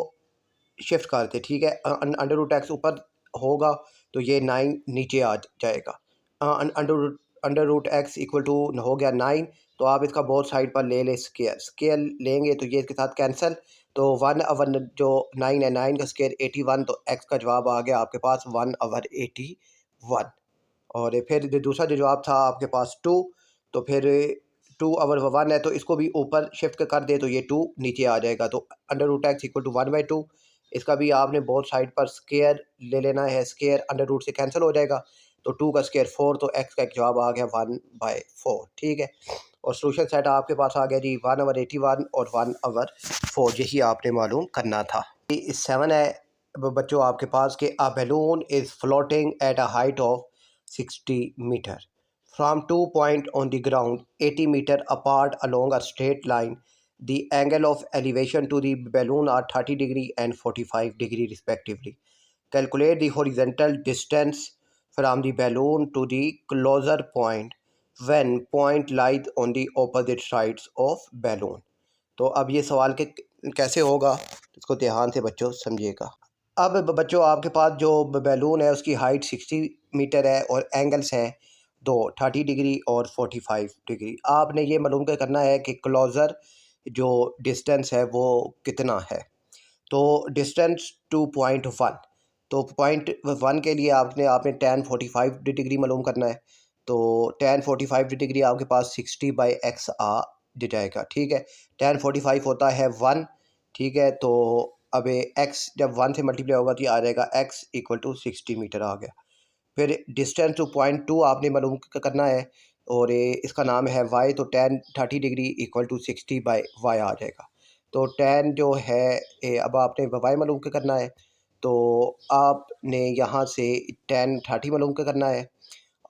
शिफ्ट करते, ठीक है, अंडर रूट एक्स ऊपर होगा तो ये 9 नीचे आ जाएगा। Under root x equal to हो गया 9, तो आप इसका बोथ साइड पर ले स्केयर, लेंगे तो ये इसके साथ कैंसिल। तो 1/, जो 9 है 9 का स्केयर 81, तो एक्स का जवाब आ गया आपके पास 1/81। और फिर दूसरा जो जवाब था आपके पास 2, तो फिर 2/1 है तो इसको भी ऊपर शिफ्ट कर दे तो ये 2 नीचे आ जाएगा। तो under root x equal to 1/2, इसका भी आपने बोथ साइड पर स्केयर ले लेना है, स्केयर अंडर रूट से कैंसिल हो जाएगा। तो 2 का स्केयर 4, तो एक्स का एक जवाब आ गया 1/4। ठीक है, और सोल्यूशन सेट आपके पास आ गया जी 1/81 और 1/4, यही आपने मालूम करना था। 7 है बच्चों आपके पास कि a balloon is floating at a height of 60 metre from 2 points on the ground 80 meter apart along a straight line. The angle of elevation to the balloon are 30 degree and 45 degree respectively. Calculate the horizontal distance from the balloon to the closer point when point lies on the opposite sides of balloon. तो अब ये सवाल के कैसे होगा, इसको ध्यान से बच्चों समझिएगा। अब बच्चों आपके पास जो बैलून है उसकी हाइट 60 मीटर है और एंगल्स हैं दो 30 डिग्री और 45 डिग्री। आपने ये मालूम करना है कि क्लोज़र जो डिस्टेंस है वो कितना है। तो डिस्टेंस टू पॉइंट वन, तो पॉइंट वन के लिए आपने tan 45 डिग्री मालूम करना है। तो tan 45 डिग्री आपके पास 60/x आ जाएगा। ठीक है, tan 45 होता है 1। ठीक है, तो अब x जब 1 से मल्टीप्लाई होगा तो ये आ जाएगा x = 60 मीटर आ गया। फिर डिस्टेंस टू पॉइंट टू आपने मालूम करना है और इसका नाम है y। तो tan 30 डिग्री = 60/y आ जाएगा। तो tan जो है अब आपने y मालूम करना है। तो आपने यहाँ से tan 30 मालूम करना है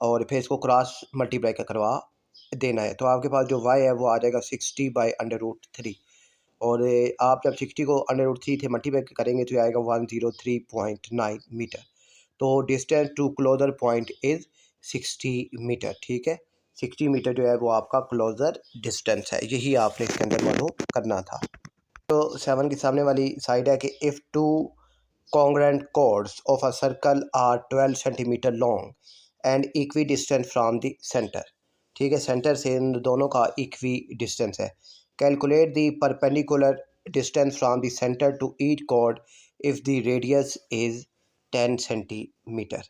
और फिर इसको क्रॉस मल्टीप्लाई करवा देना है। तो आपके पास जो y है वो आ जाएगा 60/√3। और आप जब 60 को √3 से मल्टीप्लाई करेंगे तो ये आएगा 103.9 मीटर। तो distance to closer point is 60 metre. ठीक है, 60 मीटर जो है वो आपका क्लोज़र डिस्टेंस है। यही आपने इसके अंदर मालूम करना था। तो 7 के सामने वाली साइड है कि if two congruent chords of a circle are 12 centimetre long and equidistant from the centre. ठीक है, सेंटर से इन दोनों का इक्वी डिस्टेंस है। Calculate the perpendicular distance from the centre to each chord if the radius is 10 centimetre.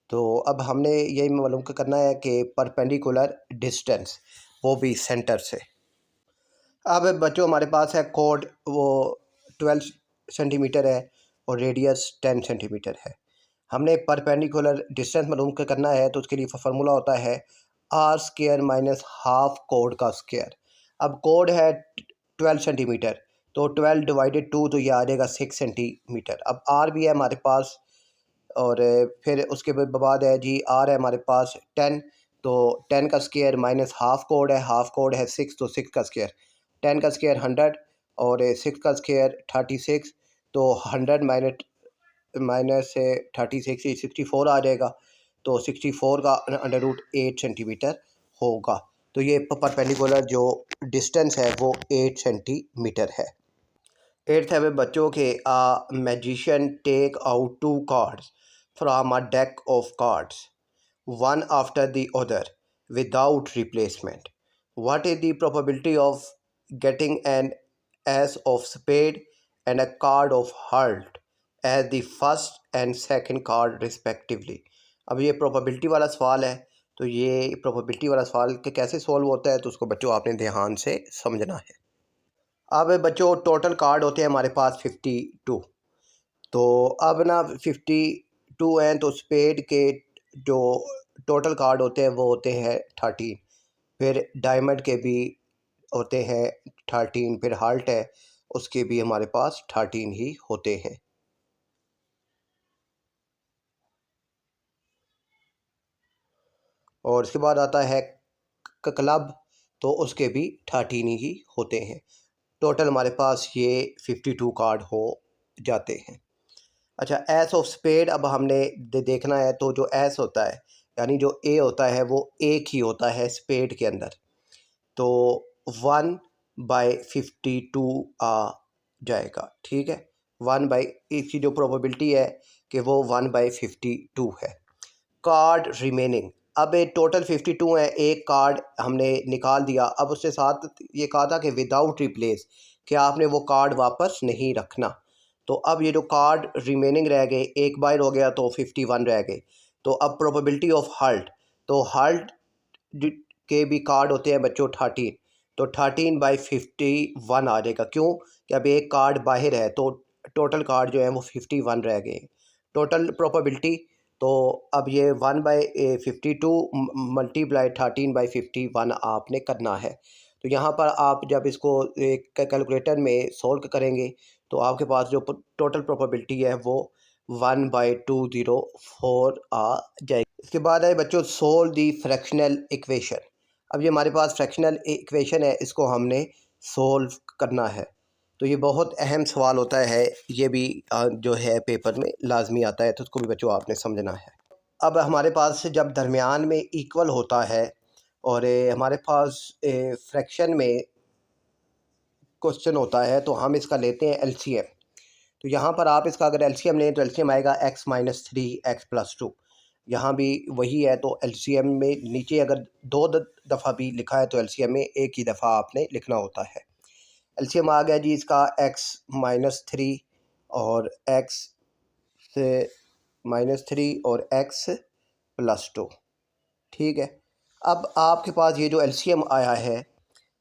तो अब हमने यही मालूम करना है कि परपेंडिकुलर डिस्टेंस वो भी सेंटर से। अब बच्चों हमारे पास है कोड वो 12 सेंटीमीटर है और रेडियस 10 सेंटीमीटर है। हमने परपेंडिकुलर डिस्टेंस मालूम करना है तो उसके लिए फार्मूला होता है r² - हाफ कोड का स्क्वायर। अब कोड है 12 सेंटीमीटर, तो 12/2 तो ये आ जाएगा 6 सेंटीमीटर। अब r भी है हमारे पास और फिर उसके बाद है जी r है हमारे पास 10। तो 10 का स्क्वायर माइनस हाफ कोड है, हाफ कोड है 6, तो 6 का स्क्वायर। 10 का स्क्वायर 100 और 6 का स्क्वायर 36। तो 100 माइनस 36 64 आ जाएगा। तो 64 का √8 सेंटीमीटर होगा। तो ये परपेंडिकुलर जो डिस्टेंस है वो 8 सेंटीमीटर है। 8th है वे बच्चों के magician take out 2 cards from a deck of cards one after the other without replacement. What is the probability of getting an ace of spade and a card of heart as the first and second card respectively? अब ये प्रोबेबिलिटी वाला सवाल है। तो ये प्रोबेबिलिटी वाला सवाल के कैसे सॉल्व होता है तो उसको बच्चों आपने ध्यान से समझना है। अब बच्चों टोटल कार्ड होते हैं हमारे पास 52। तो अब ना 52 हैं तो स्पेड के जो टोटल कार्ड होते हैं वो होते हैं 13। फिर डायमंड के भी होते हैं 13। फिर हार्ट है उसके भी हमारे पास 13 ही होते हैं। और उसके बाद आता है क्लब, तो उसके भी 13 ही होते हैं। टोटल हमारे पास ये 52 कार्ड हो जाते हैं। अच्छा, एस ऑफ स्पेड अब हमने देखना है। तो जो एस होता है यानी जो ए होता है वो एक ही होता है स्पेड के अंदर। तो 1/52 आ जाएगा। ठीक है, 1 इसकी जो प्रोबेबिलिटी है कि वो 1/52 है। कार्ड रिमेनिंग, अब ये टोटल 52 है, एक कार्ड हमने निकाल दिया। अब उसके साथ ये कहा था कि विदाउट रिप्लेस, कि आपने वो कार्ड वापस नहीं रखना। तो अब ये जो कार्ड रिमेनिंग रह गए, एक बार हो गया तो 51 रह गए। तो अब प्रोबेबिलिटी ऑफ हल्ट, तो हल्ट के भी कार्ड होते हैं बच्चों 13। तो 13/51 आ जाएगा। क्यों कि अब एक कार्ड बाहर है तो टोटल कार्ड जो है वो 51 रह गए। टोटल प्रोबेबिलिटी, तो अब ये 1/52 मल्टीप्लाई 13/51 आपने करना है। तो यहाँ पर आप जब इसको एक कैलकुलेटर में सोल्व करेंगे तो आपके पास जो टोटल प्रोबेबिलिटी है वो 1/204 आ जाएगी। इसके बाद है बच्चों सोल्व दी फ्रैक्शनल इक्वेशन। अब ये हमारे पास फ्रैक्शनल इक्वेशन है, इसको हमने सोल्व करना है। तो ये बहुत अहम सवाल होता है, ये भी जो है पेपर में लाजमी आता है, तो उसको भी बच्चों आपने समझना है। अब हमारे पास जब दरमियान में इक्वल होता है और हमारे पास फ्रैक्शन में क्वेश्चन होता है तो हम इसका लेते हैं एलसीएम। तो यहाँ पर आप इसका अगर एलसीएम लें तो एलसीएम आएगा x - 3 x + 2। यहाँ भी वही है, तो एलसीएम में नीचे अगर दो दफ़ा भी लिखा है तो एलसीएम में एक ही दफ़ा आपने लिखना होता है। एलसीएम आ गया जी इसका x-3 और x से -3 और x+2। ठीक है, अब आपके पास ये जो एलसीएम आया है,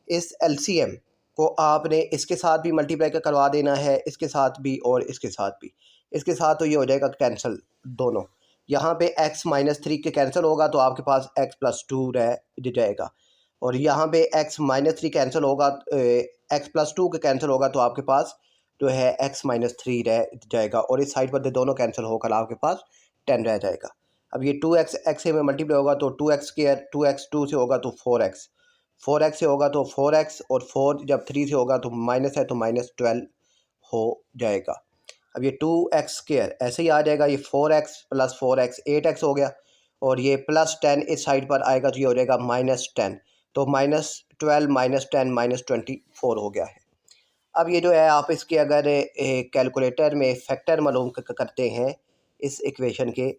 इस एलसीएम को आपने इसके साथ भी मल्टीप्लाई करवा देना है, इसके साथ भी और इसके साथ भी। इसके साथ तो ये हो जाएगा कैंसिल दोनों। यहाँ पे x-3 के कैंसिल होगा तो आपके पास x+2 रह जाएगा, और यहाँ पे x-3 कैंसिल होगा, x+2 के कैंसिल होगा तो आपके पास जो है x-3 रह जाएगा, और इस साइड पर दोनों कैंसिल होकर आपके पास 10 रह जाएगा। अब ये 2x x से में मल्टीप्लाई होगा तो 2x², 2x 2 से होगा तो 4x, 4x से होगा तो 4x, और 4 जब 3 से होगा तो माइनस है तो -12 हो जाएगा। अब ये 2x² ऐसे ही आ जाएगा, ये 4x + 4x 8x हो गया, और ये +10 इस साइड पर आएगा तो ये हो जाएगा -10, तो -12 -10 -24 हो गया है। अब ये जो है आप इसके अगर कैलकुलेटर में फैक्टर मालूम करते हैं इस इक्वेशन के,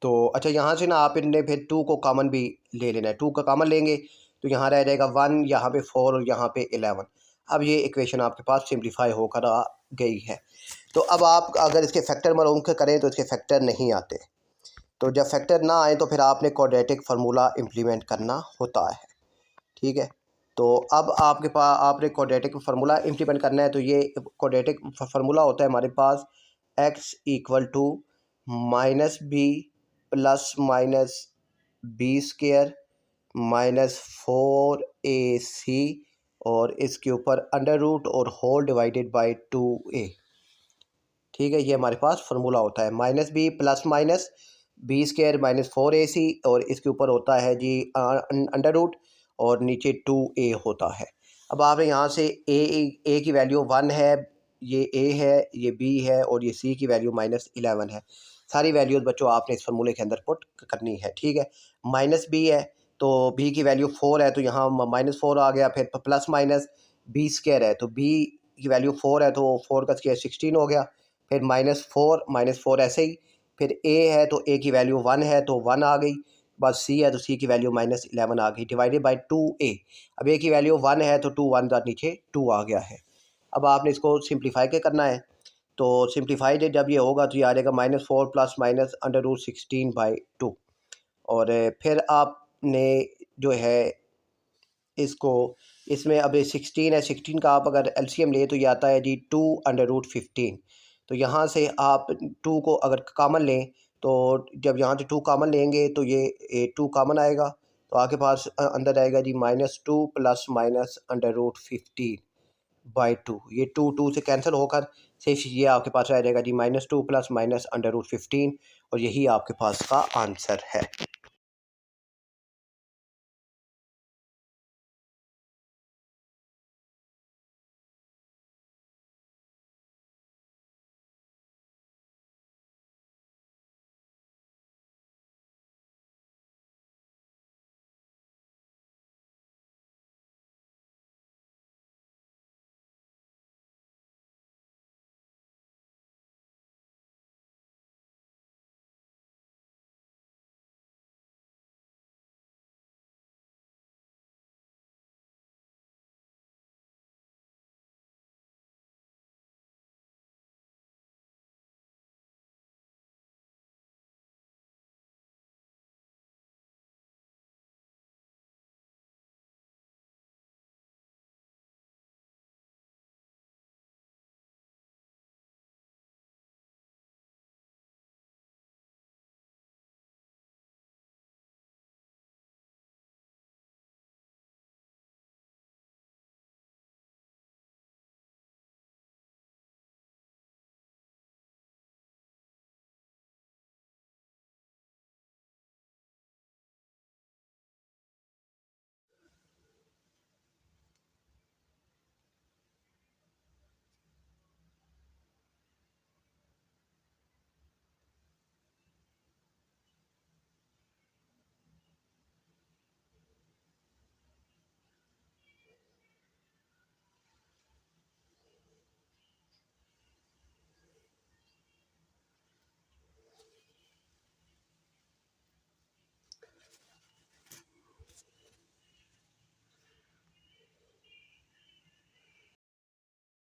तो अच्छा यहाँ से ना आप इनने फिर 2 को कॉमन भी ले लेना है। 2 का कॉमन लेंगे तो यहाँ रह जाएगा 1, यहाँ पे 4 और यहाँ पे 11। अब ये इक्वेशन आपके पास सिंप्लीफाई होकर आ गई है। तो अब आप अगर इसके फैक्टर मालूम करें तो इसके फैक्टर नहीं आते, तो जब फैक्टर ना आए तो फिर आपने क्वाड्रेटिक फार्मूला इम्प्लीमेंट करना होता है। ठीक है, तो अब आपके पास आपने क्वाड्रेटिक फार्मूला इम्प्लीमेंट करना है, तो ये क्वाड्रेटिक फार्मूला होता है हमारे पास x = -b ± b² -4ac और इसके ऊपर अंडर रूट और होल डिवाइडेड बाय 2a। ठीक है, ये हमारे पास फार्मूला होता है -b ± b² -4ac, और इसके ऊपर होता है जी अंडर रूट और नीचे 2a होता है। अब आपने यहाँ से a की वैल्यू 1 है, ये a है, ये b है, और ये c की वैल्यू -11 है। सारी वैल्यूज़ बच्चों आपने इस फार्मूले के अंदर पुट करनी है। ठीक है, -b है तो b की वैल्यू 4 है, तो यहाँ -4 आ गया, फिर प्लस माइनस b² है तो b की वैल्यू 4 है तो 4 का स्क्वायर 16 हो गया, फिर -4 ऐसे ही, फिर a है तो a की वैल्यू 1 है तो 1 आ गई, बस c है तो c की वैल्यू -11 आ गई, डिवाइडेड बाय 2a। अब a की वैल्यू 1 है तो 2 1 का नीचे 2 आ गया है। अब आपने इसको सिंप्लीफाई के करना है, तो सिंप्लीफाइड जब ये होगा तो ये आ जाएगा -4 + √16/2, और फिर आपने जो है इसको, इसमें अब 16 है, 16 का आप अगर एलसीएम ले तो ये आता है जी 2√15। तो यहाँ से आप 2 को अगर कॉमन लें तो जब यहाँ से 2 कॉमन लेंगे तो ये 2 कॉमन आएगा, तो आपके पास अंदर आएगा जी -2 ± √15/2। ये 2 से कैंसिल होकर सिर्फ ये आपके पास रह जाएगा जी -2 ± √15, और यही आपके पास का आंसर है।